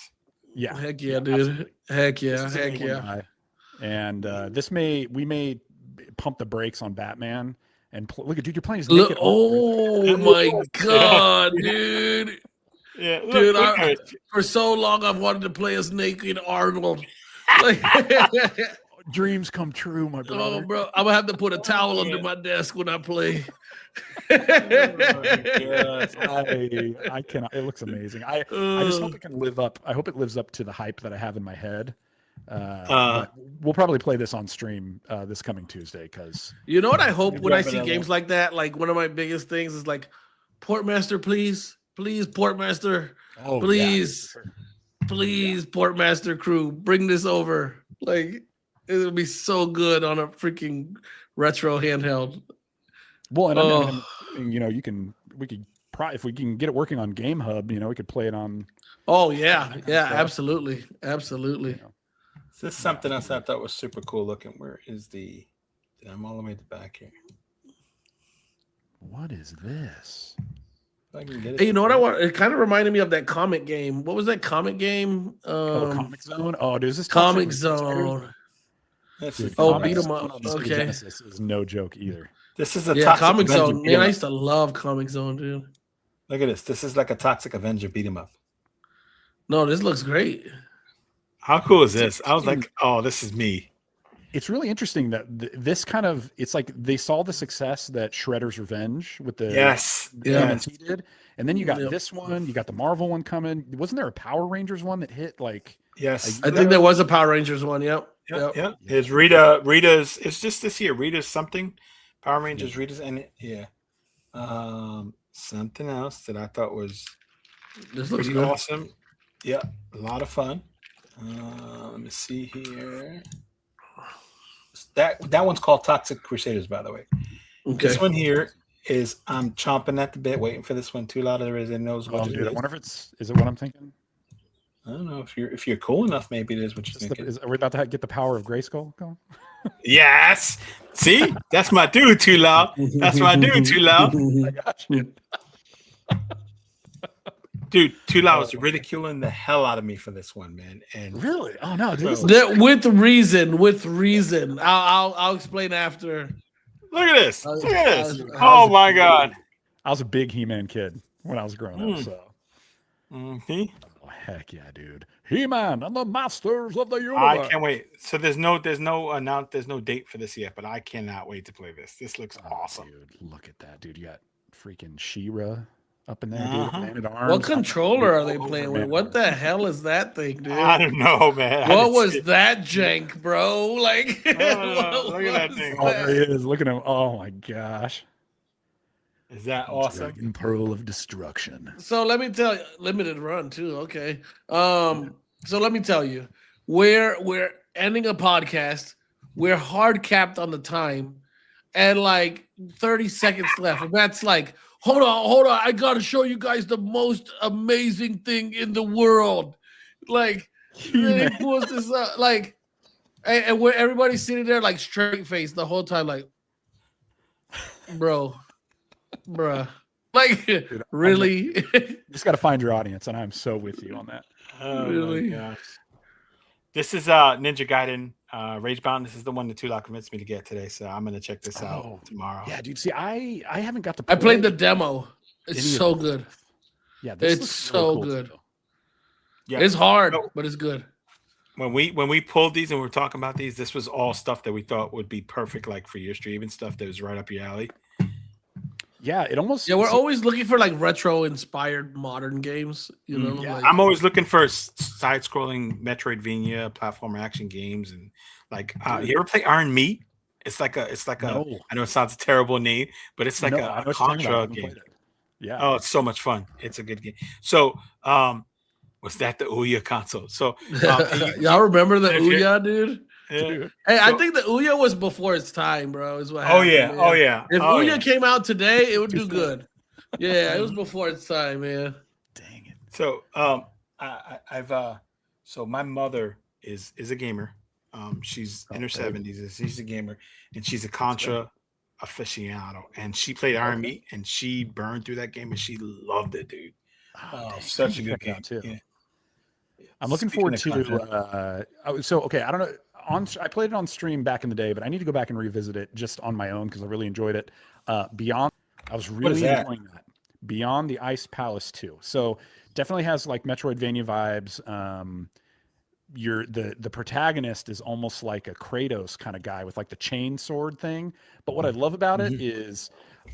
Yeah. Heck yeah, dude. Absolutely. Heck yeah. And we may pump the brakes on Batman and look at dude, you're playing as naked. Oh my god, dude. Yeah, dude. For so long I've wanted to play as naked Arnold. Like, dreams come true, my brother. Oh, bro, I'm gonna have to put a towel under my desk when I play. I cannot. It looks amazing. I just hope it can live up. I hope it lives up to the hype that I have in my head. But we'll probably play this on stream this coming Tuesday because you know what I hope when I see games like that. Like one of my biggest things is like, Portmaster, please, Portmaster, please, please, Portmaster crew, bring this over. Like it would be so good on a freaking retro handheld. Well, and you know, we could if we can get it working on Game Hub, you know, we could play it on. Oh yeah, absolutely. You know. Is this something else I thought was super cool looking? Where is the? I'm all the way at the back here. What is this? Hey, you know what I want? It kind of reminded me of that comic game. What was that comic game? Comic Zone. Oh, dude, is this Comic Zone? Beat 'em up. Okay, Genesis is no joke either. This is a Comic Zone. Man, I used to love Comic Zone, dude. Look at this. This is like a Toxic Avenger beat 'em up. No, this looks great. How cool is this? I was like, oh, this is me. It's really interesting that this kind of, it's like they saw the success that Shredder's Revenge with the he did. And then you got this one, you got the Marvel one coming. Wasn't there a Power Rangers one that hit like? Yes. I think there was a Power Rangers one. Yep. It's Rita's, it's just this year. Rita's something. Power Rangers, Rita's, and something else that I thought was pretty awesome. Yeah, a lot of fun. Let me see here. That one's called Toxic Crusaders, by the way. Okay. This one here is I'm chomping at the bit, waiting for this one. Too loud. There is, and knows what. Dude, I wonder if is it what I'm thinking? I don't know if you're cool enough. Maybe it is what you're thinking. Are we about to get the power of Grayskull going? Yes. See, that's my dude. Too loud. That's my dude. Too loud. I got you. Dude, Too Loud was ridiculing the hell out of me for this one, man. And really? Oh no, dude. With reason. I'll explain after. Look at this. Look at this. Oh my god. I was a big He-Man kid when I was growing up, so. Mm-hmm. Oh, heck yeah, dude. He-Man and the Masters of the Universe. I can't wait. So there's no date for this yet, but I cannot wait to play this. This looks awesome. Dude, look at that, dude. You got freaking She-Ra up in there, dude. Man at Arms. What controller are they playing with? What the hell is that thing, dude? I don't know, man. What was that jank, bro? Like, look at that thing. Oh, there he is. Look at him. Oh my gosh. Is that awesome? Dragon Pearl of Destruction. So let me tell you, limited run too. Okay. So let me tell you, we're ending a podcast. We're hard capped on the time, and like 30 seconds left. And that's like, hold on. I gotta show you guys the most amazing thing in the world. Like, he pulls this up, like, and where everybody's sitting there like straight face the whole time, like, bruh. Like, dude, really? You just got to find your audience, and I'm so with you on that. Oh, really? My gosh. This is Ninja Gaiden Ragebound. This is the one that Tula convinced me to get today, so I'm gonna check this out tomorrow. Yeah, dude. See, I haven't got to. I played the demo. It's so good. Yeah, it's so good. Yeah, it's hard, but it's good. When we pulled these and we were talking about these, this was all stuff that we thought would be perfect, like for your stream and stuff that was right up your alley. Yeah, it almost. Yeah, we're always looking for like retro-inspired modern games. You know, yeah. Like, I'm always looking for side-scrolling Metroidvania platformer action games, and like, you ever play Iron Meat? It's like a. I know it sounds a terrible name, but it's like a Contra game. Yeah. Oh, it's so much fun. It's a good game. So, was that the Ouya console? So, y'all remember the Ouya, dude? Yeah. Hey, I think the Ouya was before its time, bro. Is what happened. Oh yeah. If Ouya came out today, it would do good. Yeah, it was before its time, man. Dang it. So, so my mother is a gamer. She's in her 70s. She's a gamer, and she's a Contra aficionado. And she played Iron Meat, and she burned through that game, and she loved it, dude. Such a good game too. Yeah. I'm looking forward to. Okay, I don't know. I played it on stream back in the day, but I need to go back and revisit it just on my own because I really enjoyed it. Beyond, I was really enjoying that. Beyond the Ice Palace 2. So definitely has like Metroidvania vibes. The protagonist is almost like a Kratos kind of guy with like the chain sword thing. But what I love about it is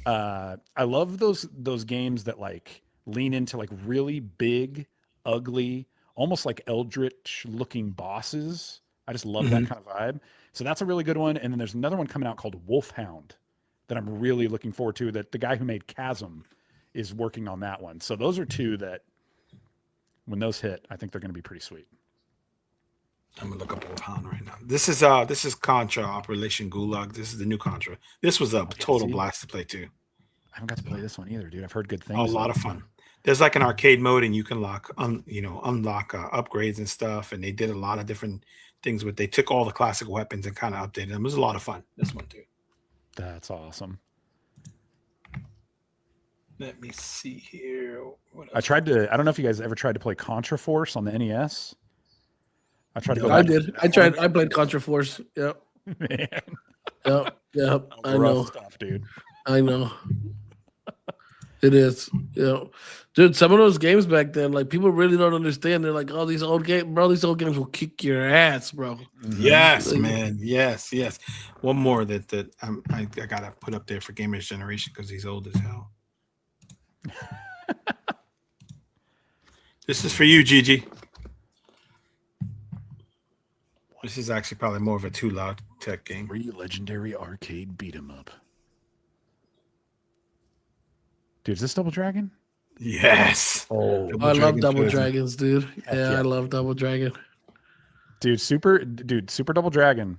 I love those games that like lean into like really big, ugly, almost like eldritch looking bosses. I just love that kind of vibe. So that's a really good one. And then there's another one coming out called Wolfhound that I'm really looking forward to, that the guy who made Chasm is working on that one. So those are two that when those hit, I think they're going to be pretty sweet. I'm gonna look up Wolfhound right now. This is Contra Operation Gulag. This is the new Contra. This was a total blast to play too. I haven't got to play this one either, dude. I've heard good things. A lot of fun. There's like an arcade mode, and you can unlock upgrades and stuff. And they did a lot of different things with. They took all the classic weapons and kind of updated them. It was a lot of fun. This one too. That's awesome. Let me see here. I don't know if you guys ever tried to play Contra Force on the NES. I tried to go. I did. I played Contra Force. Yep. Man. Yep. I know. Stuff, dude. I know. It is. Dude, some of those games back then, like people really don't understand. They're like, oh, these old games, bro. These old games will kick your ass, bro. Yes, man. Yes. One more that I gotta put up there for Gamers Generation because he's old as hell. This is for you, Gigi. This is actually probably more of a Too Loud Tech game. Legendary arcade beat 'em up. Dude, is this Double Dragon? Yes. Oh, I love Double Dragons, dude. Yeah, I love Double Dragon. Dude, Super Double Dragon.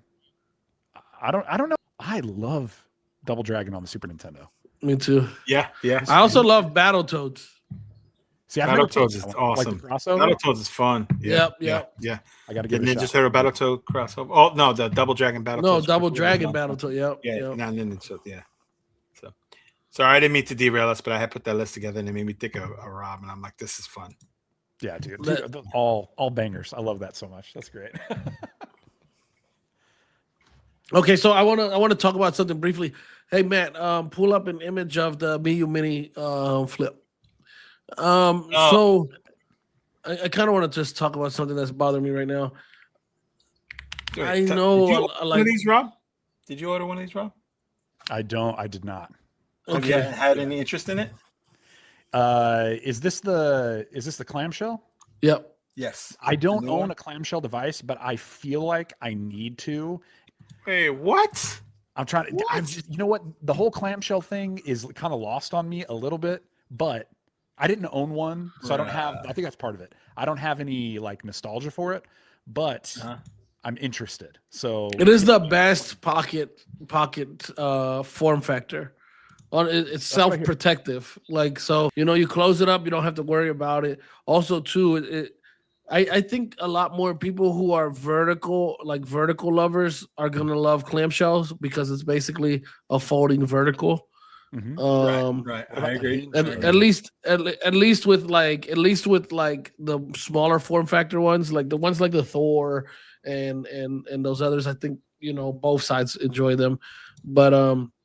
I don't know. I love Double Dragon on the Super Nintendo. Me too. Yeah. I also love Battletoads. See, Battletoads is awesome. Like Battletoads is fun. Yep. I got to get Ninja Turtle Battletoad crossover. Oh no, the Double Dragon Battletoads. No, Double Dragon Battletoad. Yep. Not Ninja. Yeah. So, sorry, I didn't mean to derail us, but I had put that list together and it made me think of Rob, and I'm like, this is fun. Yeah, dude. All bangers. I love that so much. That's great. Okay, so I want to talk about something briefly. Hey Matt, pull up an image of the Miyoo Mini flip. So I kind of want to just talk about something that's bothering me right now. Wait, I know. Did you order one of these, Rob? Did you order one of these, Rob? I did not. Okay. Have you had any interest in it? Is this the clamshell? Yep. Yes. I don't own a clamshell device, but I feel like I need to. Hey, what? I'm trying to. I'm just, you know what? The whole clamshell thing is kind of lost on me a little bit, but I didn't own one, so I don't have. I think that's part of it. I don't have any like nostalgia for it, but I'm interested. So it is the best pocket form factor. It's self-protective. Like, so, you close it up, you don't have to worry about it. Also, too, I think a lot more people who are vertical lovers are gonna love clamshells because it's basically a folding vertical. Mm-hmm. Right. I agree. At least with the smaller form factor ones, like the ones like the Thor and those others, I think both sides enjoy them. But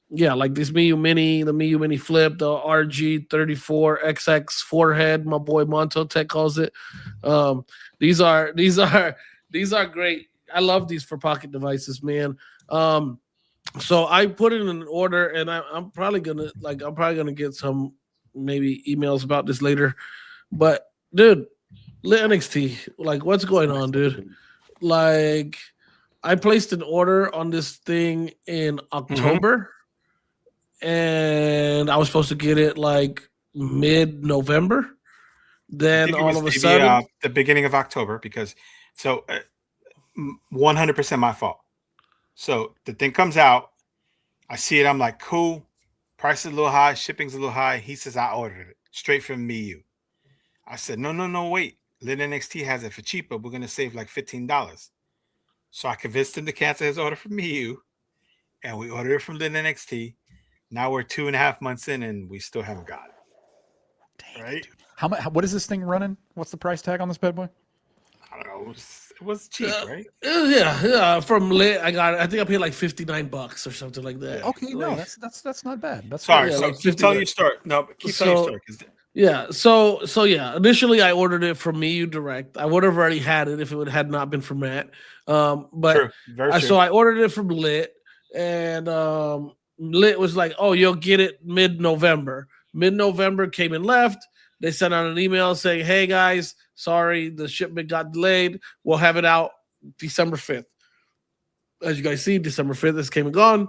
yeah, like this Miyoo Mini, the Miyoo Mini Flip, the RG34XX forehead, my boy Monto Tech calls it. These are great. I love these for pocket devices, man. So I put it in an order, and I'm probably gonna get some maybe emails about this later. But dude, NXT, like, what's going on, dude? Like, I placed an order on this thing in October. And I was supposed to get it like mid-November. Then all of a sudden, the beginning of October, because 100% my fault. So the thing comes out, I see it, I'm like, cool. Price is a little high, shipping's a little high. He says I ordered it straight from Miyoo. I said, no, wait. Lit NXT has it for cheaper. We're gonna save like $15. So I convinced him to cancel his order from Miyoo, and we ordered it from the NXT. Now we're 2.5 months in, and we still haven't got it. Dang, right? Dude. How much? What is this thing running? What's the price tag on this bad boy? I don't know. It was cheap, right? Yeah. From Lit, I think I paid like $59 or something like that. Yeah. Okay, no, that's not bad. That's sorry. Yeah, So like tell your story. No, keep telling your story. Yeah. So yeah. Initially, I ordered it from Miyoo direct. I would have already had it if it had not been for Matt. But true. Very true. So I ordered it from Lit, and Lit was like, "Oh, you'll get it mid-November." Mid-November came and left. They sent out an email saying, "Hey guys, sorry, the shipment got delayed. We'll have it out December 5th." As you guys see, December 5th, this came and gone.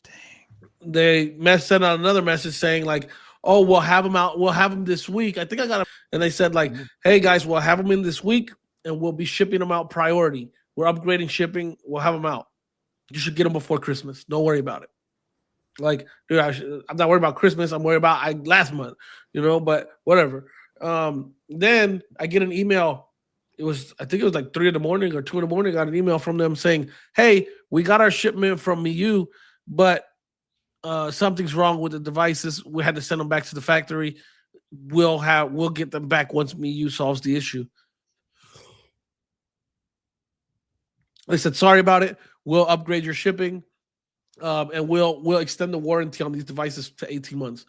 Dang. They sent out another message saying like, "Oh, we'll have them out. We'll have them this week." I think I got them. And they said like, "Hey guys, we'll have them in this week and we'll be shipping them out priority. We're upgrading shipping. We'll have them out. You should get them before Christmas. Don't worry about it." Like, dude, I'm not worried about Christmas. I'm worried about last month, but whatever. Then I get an email. I think it was like 3 in the morning or 2 in the morning. I got an email from them saying, "Hey, we got our shipment from Miyoo, but something's wrong with the devices. We had to send them back to the factory. We'll get them back once Miyoo solves the issue." They said, "Sorry about it. We'll upgrade your shipping, and we'll extend the warranty on these devices to 18 months."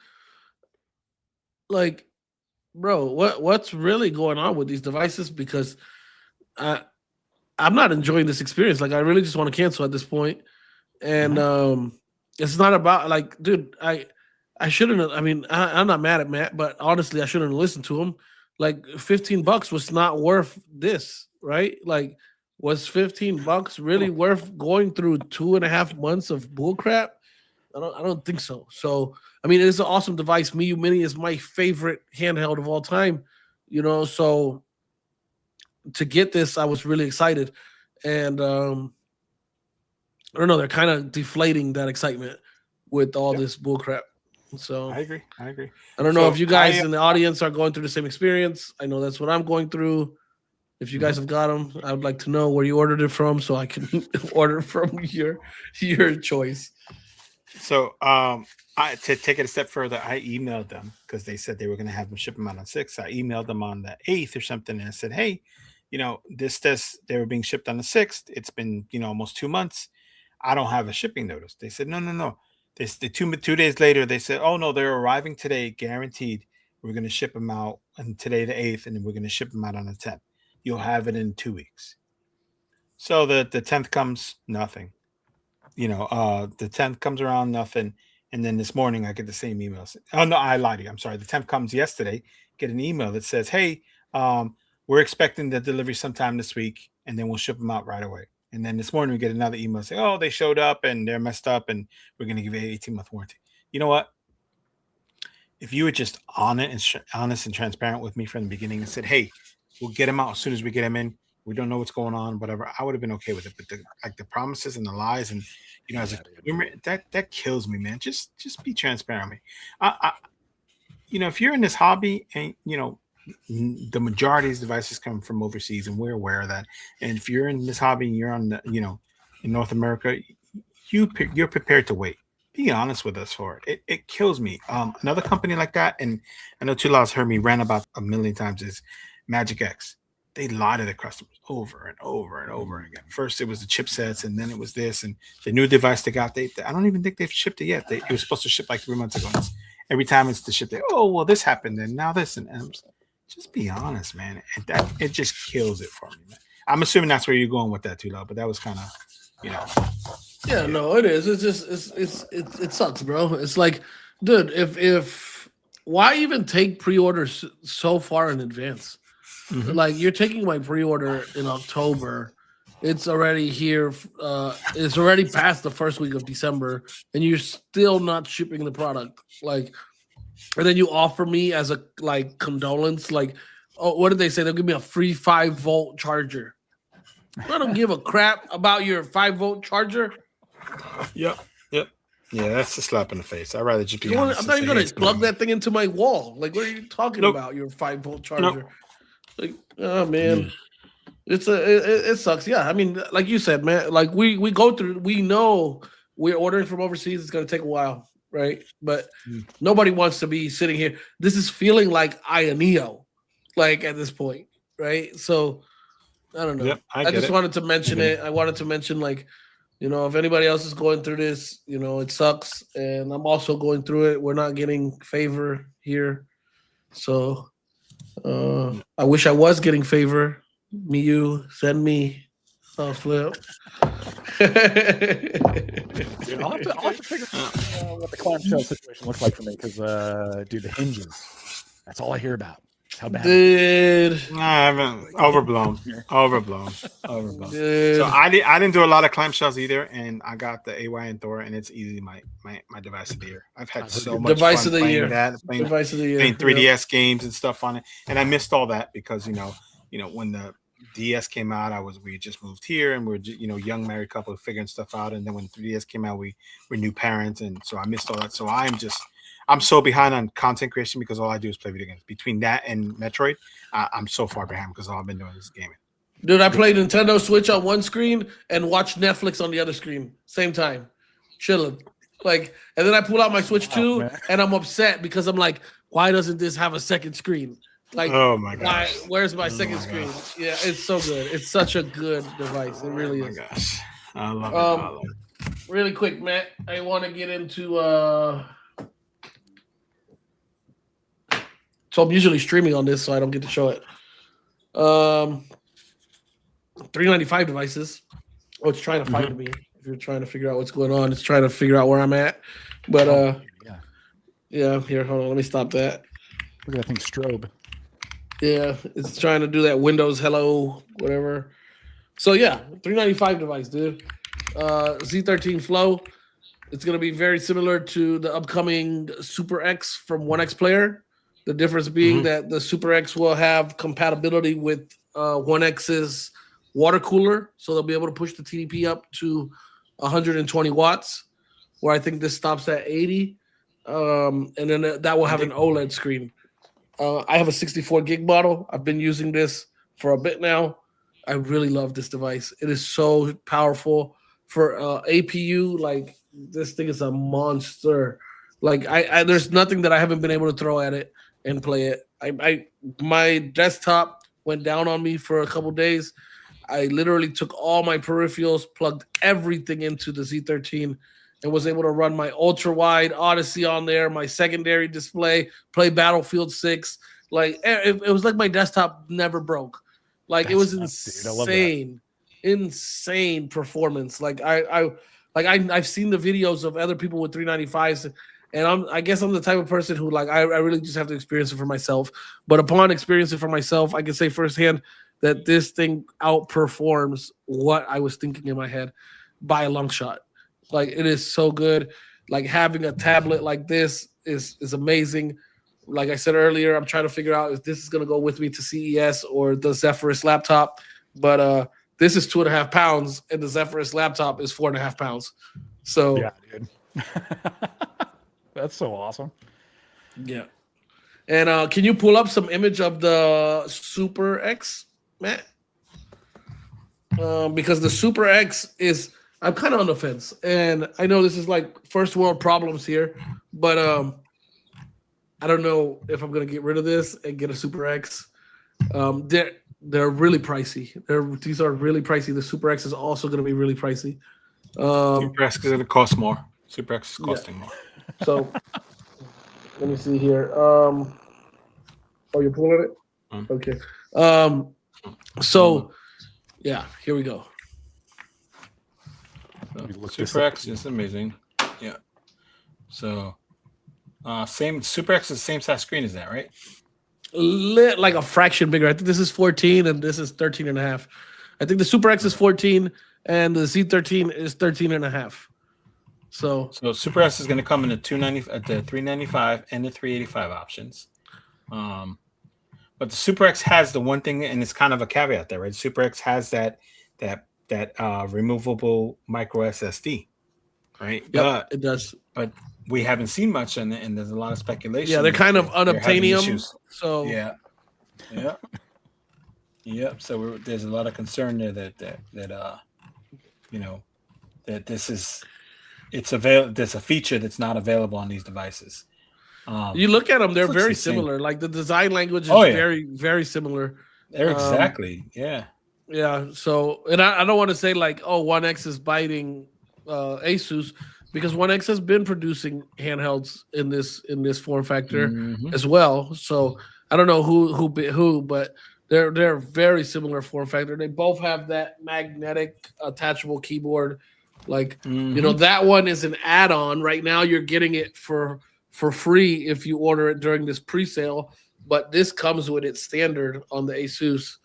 Like, bro, what's really going on with these devices? Because I'm not enjoying this experience. Like, I really just want to cancel at this point. And it's not about like, dude, I shouldn't. I mean, I'm not mad at Matt, but honestly, I shouldn't have listened to him. Like, $15 was not worth this, right? Like, was $15 really worth going through 2.5 months of bullcrap? I don't think so. So, I mean, it is an awesome device. Miyoo Mini is my favorite handheld of all time, so to get this, I was really excited. And I don't know, they're kind of deflating that excitement with all this bullcrap. So I agree. I don't know if you guys in the audience are going through the same experience. I know that's what I'm going through. If you guys have got them, I would like to know where you ordered it from so I can order from your choice. So to take it a step further, I emailed them because they said they were going to have them ship them out on 6th. I emailed them on the 8th or something and I said, "Hey, they were being shipped on the 6th. It's been, almost 2 months. I don't have a shipping notice." They said, no. They 2 days later, they said, "Oh no, they're arriving today, guaranteed. We're going to ship them out and today the 8th, and then we're going to ship them out on the 10th. You'll have it in 2 weeks." So the 10th comes, nothing. The 10th comes around, nothing. And then this morning I get the same email. Oh no, I lied to you. I'm sorry. The 10th comes yesterday. Get an email that says, "Hey, we're expecting the delivery sometime this week, and then we'll ship them out right away." And then this morning we get another email saying, "Oh, they showed up and they're messed up, and we're going to give you an 18-month warranty." You know what? If you were just honest and transparent with me from the beginning and said, "Hey, we'll get them out as soon as we get them in. We don't know what's going on, whatever," I would have been okay with it. But the promises and the lies, and as a consumer, that kills me, man. Just be transparent with me. If you're in this hobby and the majority of these devices come from overseas, and we're aware of that. And if you're in this hobby and you're on the, in North America, you're prepared to wait. Be honest with us for it. It kills me. Another company like that, and I know Tula's heard me rant about a million times, is Magic X. They lie to their customers over and over and over again. First it was the chipsets, and then it was this, and the new device they got. I don't even think they've shipped it yet. It was supposed to ship like 3 months ago. Every time it's the ship, "Oh well, this happened, and now this," and just be honest, man. And it just kills it for me, man. I'm assuming that's where you're going with that, Tula, but that was kind of, Yeah, no, it is. It's just it sucks, bro. It's like, dude, if why even take pre-orders so far in advance? Mm-hmm. Like, you're taking my pre-order in October. It's already here. It's already past the first week of December, and you're still not shipping the product. Like, and then you offer me as a condolence, like, oh, what did they say? They'll give me a free 5-volt charger. I don't give a crap about your 5-volt charger. Yep. Yeah, that's a slap in the face. I'd rather just be honest. I'm not even going to plug that thing into my wall. Like, what are you talking about? Your 5-volt charger? Like, oh man. It sucks. Yeah, I mean, like you said, man. Like we go through. We know we're ordering from overseas. It's gonna take a while, right? But nobody wants to be sitting here. This is feeling like Ioneo, like at this point, right? So I don't know. Yep, I just wanted to mention it. I wanted to mention, like, if anybody else is going through this, it sucks, and I'm also going through it. We're not getting favor here, so I wish I was getting favor. Miyoo, send me a flip. Dude, I'll have to figure out what the clamshell situation looks like for me, because, dude, the hinges. That's all I hear about. How bad? Dude. I haven't. Overblown. Dude. So I didn't do a lot of clamshells either, and I got the AYN Thor, and it's easily my device of the year. I've had so much device fun of the playing year. that, playing 3DS games and stuff on it, and I missed all that because when the DS came out, we just moved here, and we're young married couple figuring stuff out, and then when 3DS came out, we were new parents, and so I missed all that. So I'm so behind on content creation because all I do is play video games. Between that and Metroid, I'm so far behind because all I've been doing is gaming. Dude, I play Nintendo Switch on one screen and watch Netflix on the other screen, same time, chilling. And then I pull out my Switch 2, and I'm upset because I'm like, why doesn't this have a second screen? Oh my gosh, where's my second screen? Yeah, it's so good. It's such a good device. It really is. Oh my gosh, I love it. Really quick, Matt, I want to get into. So I'm usually streaming on this, so I don't get to show it. 395 devices. Oh, it's trying to find me. If you're trying to figure out what's going on, it's trying to figure out where I'm at. But yeah. Here, hold on. Let me stop that. Look at that thing, strobe. Yeah, it's trying to do that Windows hello, whatever. So yeah, 395 device, dude. Z13 Flow. It's gonna be very similar to the upcoming Super X from 1X Player. The difference being that the Super X will have compatibility with 1X's water cooler, so they'll be able to push the TDP up to 120 watts, where I think this stops at 80, and then that will have an OLED screen. I have a 64 gig model. I've been using this for a bit now. I really love this device. It is so powerful for APU. Like, this thing is a monster. Like, I there's nothing that I haven't been able to throw at it and play it. My desktop went down on me for a couple days. I literally took all my peripherals, plugged everything into the Z13, and was able to run my ultra wide Odyssey on there, my secondary display, play Battlefield 6. Like, it was like my desktop never broke. Like, it was insane, insane performance. Like, I've seen the videos of other people with 395s, and I guess I'm the type of person who, like, I really just have to experience it for myself. But upon experiencing it for myself, I can say firsthand that this thing outperforms what I was thinking in my head by a long shot. Like, it is so good. Like, having a tablet like this is amazing. Like I said earlier, I'm trying to figure out if this is going to go with me to CES or the Zephyrus laptop. But this is 2.5 pounds, and the Zephyrus laptop is 4.5 pounds. So yeah, dude. That's so awesome. Yeah. And can you pull up some image of the Super X, Matt? Because the Super X is, I'm kind of on the fence. And I know this is like first world problems here, but I don't know if I'm going to get rid of this and get a Super X. They're really pricey. These are really pricey. The Super X is also going to be really pricey. Super X is going to cost more. Super X is costing more. So let me see here. Oh, you're pulling it? Okay. So yeah, here we go. Super X is amazing. Yeah. So same Super X is the same size screen as that, right? Like a fraction bigger. I think this is 14 and this is 13 and a half. I think the Super X is 14 and the Z13 is 13 and a half. So Super S is going to come in the 395 and the 385 options. But the Super X has the one thing, and it's kind of a caveat there, right? Super X has that removable micro SSD, right? Yeah, it does. But we haven't seen much, and there's a lot of speculation. Yeah, they're kind of unobtainium. So yeah. Yep. So there's a lot of concern there that you know, that there's a feature that's not available on these devices. You look at them; they're very similar. Like the design language is very, very similar. They're exactly, yeah. So, and I don't want to say like, oh, One X is biting Asus, because One X has been producing handhelds in this form factor as well. So I don't know who, but they're very similar form factor. They both have that magnetic attachable keyboard. Like that one is an add-on. Right now, you're getting it for free if you order it during this pre-sale, but this comes with its standard on the Asus.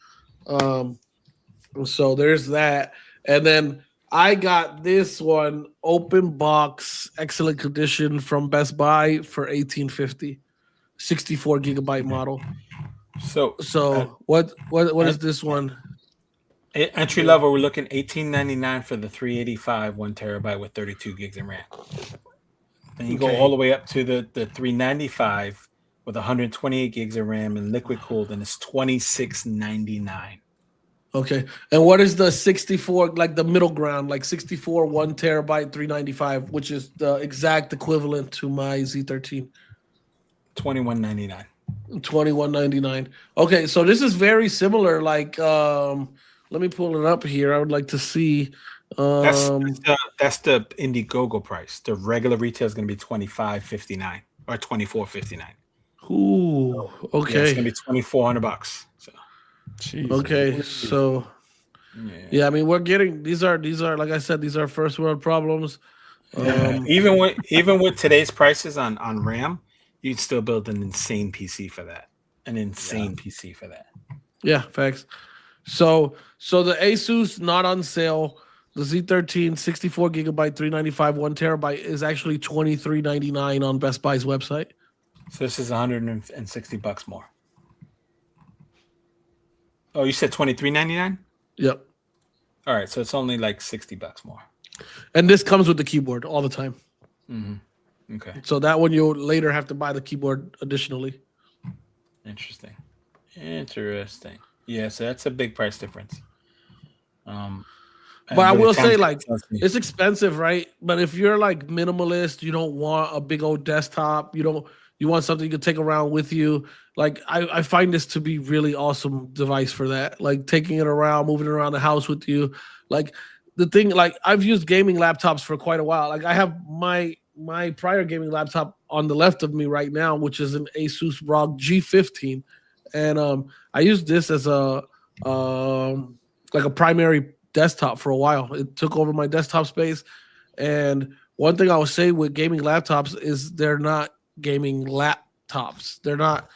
So there's that. And then I got this one open box, excellent condition from Best Buy for $1,850, 64 gigabyte model. So what is this one? Entry level, we're looking $1,899 for the 385 1 terabyte with 32 gigs of RAM. Then you go all the way up to the 395 with 128 gigs of RAM and liquid cooled, and it's $2,699. Okay. And what is the 64, like the middle ground, like 64 1 terabyte 395, which is the exact equivalent to my Z13? $2,199. $2,199. Okay, so this is very similar. Like, let me pull it up here. I would like to see. That's the Indiegogo price. The regular retail is going to be $2,559 or $2,459. Ooh, okay. Yeah, it's going to be $2,400. So. Jesus. Okay, so yeah, I mean, we're getting these are like I said, these are first world problems. Even with today's prices on RAM, you'd still build an insane PC for that. PC for that. Yeah, facts. So the Asus not on sale. The Z13 64 gigabyte 395 1 terabyte is actually $2,399 on Best Buy's website. So this is $160 more. Oh, you said $2,399? Yep. All right, so it's only like $60 more. And this comes with the keyboard all the time. Mm-hmm. Okay. So that one you'll later have to buy the keyboard additionally. Interesting. Yeah, so that's a big price difference. But I will say, like, it's expensive, right? But if you're like minimalist, you don't want a big old desktop. You want something you can take around with you. Like, I find this to be really awesome device for that. Like taking it around, moving it around the house with you. Like the thing, like I've used gaming laptops for quite a while. Like I have my prior gaming laptop on the left of me right now, which is an Asus ROG G15, and I used this as a like a primary desktop for a while. It took over my desktop space. And one thing I would say with gaming laptops is they're not gaming laptops. They're not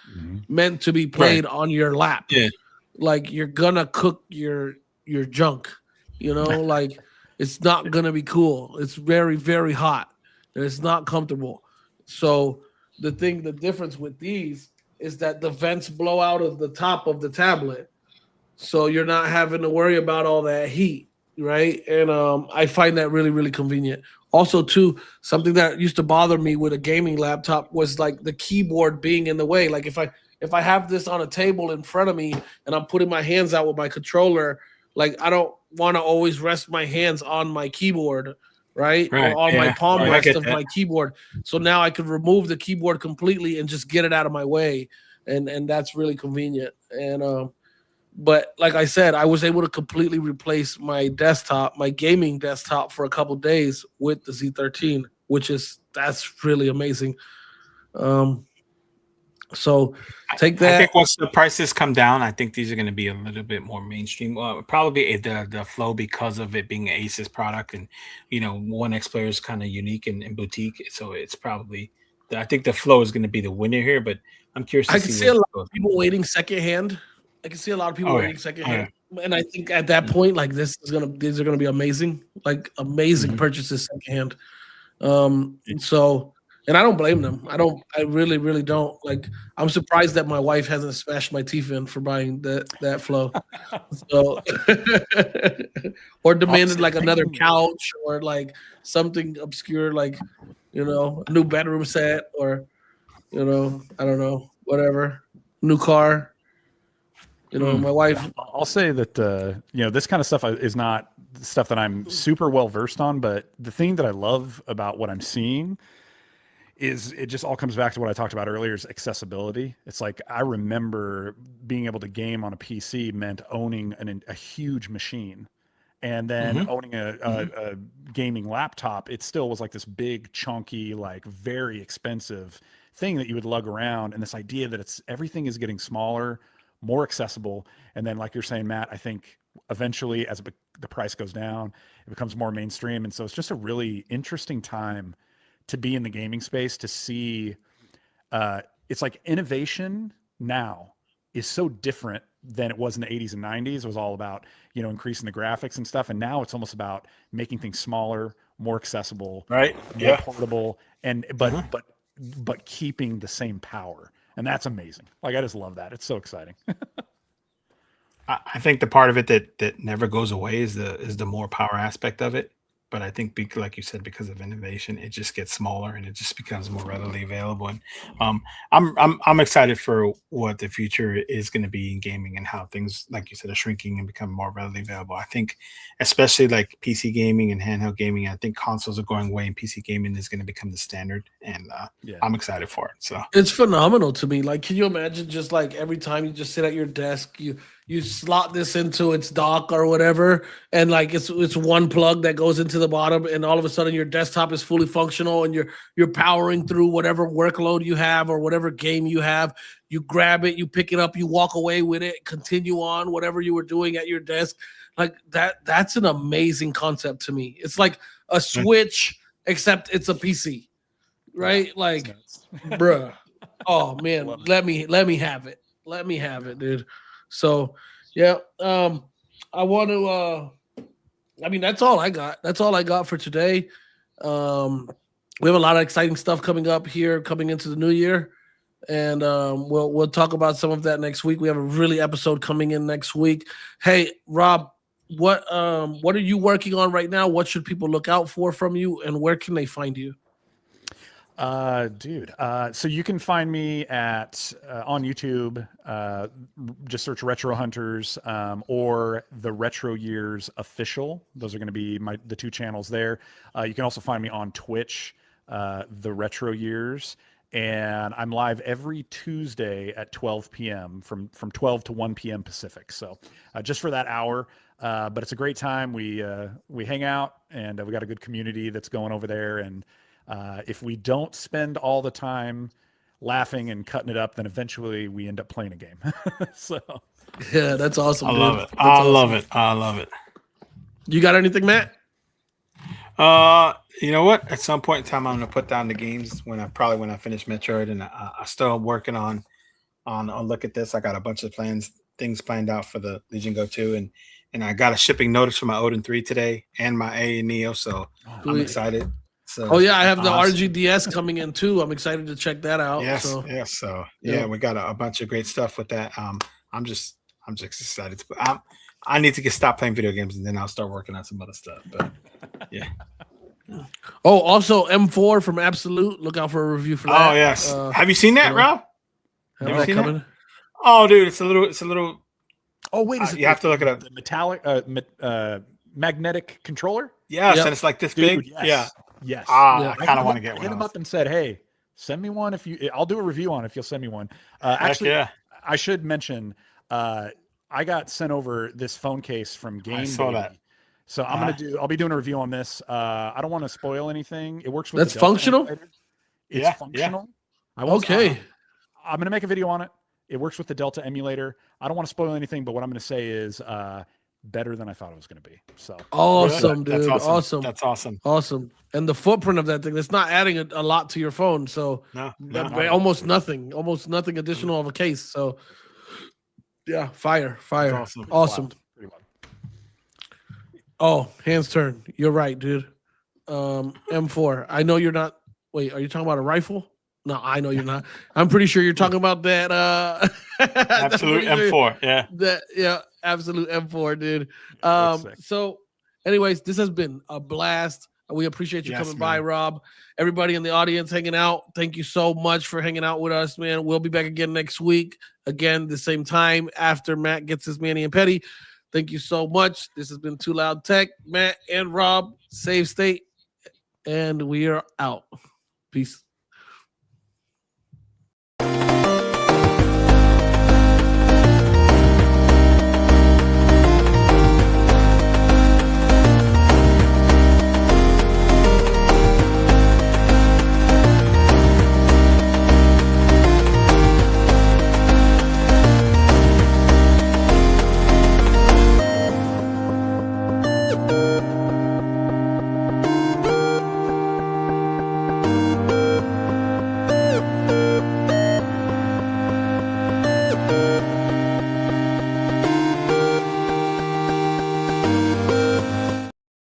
meant to be played on your lap. Yeah. Like you're gonna cook your junk, like it's not gonna be cool. It's very, very hot and it's not comfortable. So the difference with these is that the vents blow out of the top of the tablet. So you're not having to worry about all that heat, right? And I find that really, really convenient. Also, too, something that used to bother me with a gaming laptop was like the keyboard being in the way. Like if I have this on a table in front of me and I'm putting my hands out with my controller, like I don't want to always rest my hands on my keyboard, right? Or on my palm rest of my keyboard. So now I could remove the keyboard completely and just get it out of my way. And that's really convenient. And but like I said, I was able to completely replace my gaming desktop for a couple days with the Z13, that's really amazing. So take that. I think once the prices come down, I think these are going to be a little bit more mainstream. Probably the flow because of it being an Asus product, and One X player is kind of unique and boutique. So it's probably I think the flow is going to be the winner here. But I'm curious. I can see a lot of people waiting secondhand. Waiting secondhand, and I think at that point, like these are gonna be amazing, like amazing purchases secondhand. So, and I don't blame them. I really, really don't. Like, I'm surprised that my wife hasn't smashed my teeth in for buying that flow. So, or demanded like another couch or like something obscure, like a new bedroom set or I don't know, whatever, new car. You know, my wife. I'll say that this kind of stuff is not stuff that I'm super well versed on, but the thing that I love about what I'm seeing is it just all comes back to what I talked about earlier, is accessibility. It's like, I remember being able to game on a PC meant owning a huge machine, and then owning a gaming laptop. It still was like this big, chunky, like very expensive thing that you would lug around. And this idea that everything is getting smaller, more accessible. And then, like you're saying, Matt, I think eventually as the price goes down, it becomes more mainstream. And so it's just a really interesting time to be in the gaming space, to see it's like innovation now is so different than it was in the 80s and 90s. It was all about, increasing the graphics and stuff. And now it's almost about making things smaller, more accessible, right? More portable, and but keeping the same power. And that's amazing. Like, I just love that. It's so exciting. I think the part of it that never goes away is the more power aspect of it. But I think, like you said, because of innovation, it just gets smaller and it just becomes more readily available. And I'm excited for what the future is going to be in gaming, and how things, like you said, are shrinking and become more readily available. I think, especially like PC gaming and handheld gaming, I think consoles are going away and PC gaming is going to become the standard. And I'm excited for it. So it's phenomenal to me. Like, can you imagine just like every time you just sit at your desk, you slot this into its dock or whatever, and like it's one plug that goes into the bottom, and all of a sudden your desktop is fully functional, and you're powering through whatever workload you have or whatever game you have. You grab it, you pick it up, you walk away with it, continue on whatever you were doing at your desk. Like that's an amazing concept to me. It's like a Switch, except it's a PC, right? Yeah, like, bruh. Oh man, let me have it. Let me have it, dude. So, yeah, I want to, that's all I got. That's all I got for today. We have a lot of exciting stuff coming up here, coming into the new year. And we'll talk about some of that next week. We have a really episode coming in next week. Hey, Rob, what are you working on right now? What should people look out for from you, and where can they find you? So you can find me on YouTube. Just search Retro Hunters, or the Retro Years Official. Those are going to be the two channels there. You can also find me on Twitch, the Retro Years, and I'm live every Tuesday at 12 p.m. from 12 to 1 p.m. Pacific. So just for that hour. But it's a great time. We hang out, and we got a good community that's going over there. And if we don't spend all the time laughing and cutting it up, then eventually we end up playing a game. So, yeah, that's awesome. I love it. I love it. You got anything, Matt? You know what? At some point in time, I'm gonna put down the games when I finish Metroid, and I still working on Look at This. I got a bunch of things planned out for the Legion Go 2, and I got a shipping notice for my Odin 3 today and my A Neo, so I'm excited. So, I have the RGDS coming in too. I'm excited to check that out. Yes, So we got a bunch of great stuff with that. I'm just excited. I need to stop playing video games, and then I'll start working on some other stuff. But yeah. Oh, also M4 from Absolute. Look out for a review for that. Oh yes. Have you seen that, Rob? Have you seen that? Oh, dude, it's a little. Oh wait, is it you have to look it up. The metallic, magnetic controller. Yes, and it's like this big. Yes. Yeah. Yes. I kind of want to get one. I hit him up and said, "Hey, send me one I'll do a review on it if you'll send me one." I should mention, I got sent over this phone case from Game Baby. That. So I'll be doing a review on this. I don't want to spoil anything. It works with That's functional. It's functional. Yeah. Okay. I'm going to make a video on it. It works with the Delta emulator. I don't want to spoil anything, but what I'm going to say is better than I thought it was going to be. So awesome, dude. That's awesome. That's awesome. Awesome. And the footprint of that thing, it's not adding a lot to your phone. So almost nothing additional of a case. So yeah, fire. Awesome. Wow. Oh, hands turn. You're right, dude. M4. I know you're not. Wait, are you talking about a rifle? No, I know you're not. I'm pretty sure you're talking about that. Absolute M4. Yeah. Absolute M4, dude. So, anyways, this has been a blast. We appreciate you coming by, Rob. Everybody in the audience hanging out, thank you so much for hanging out with us, man. We'll be back again next week. Again, the same time after Matt gets his Manny and Petty. Thank you so much. This has been Too Loud Tech. Matt and Rob, SaveState, and we are out. Peace.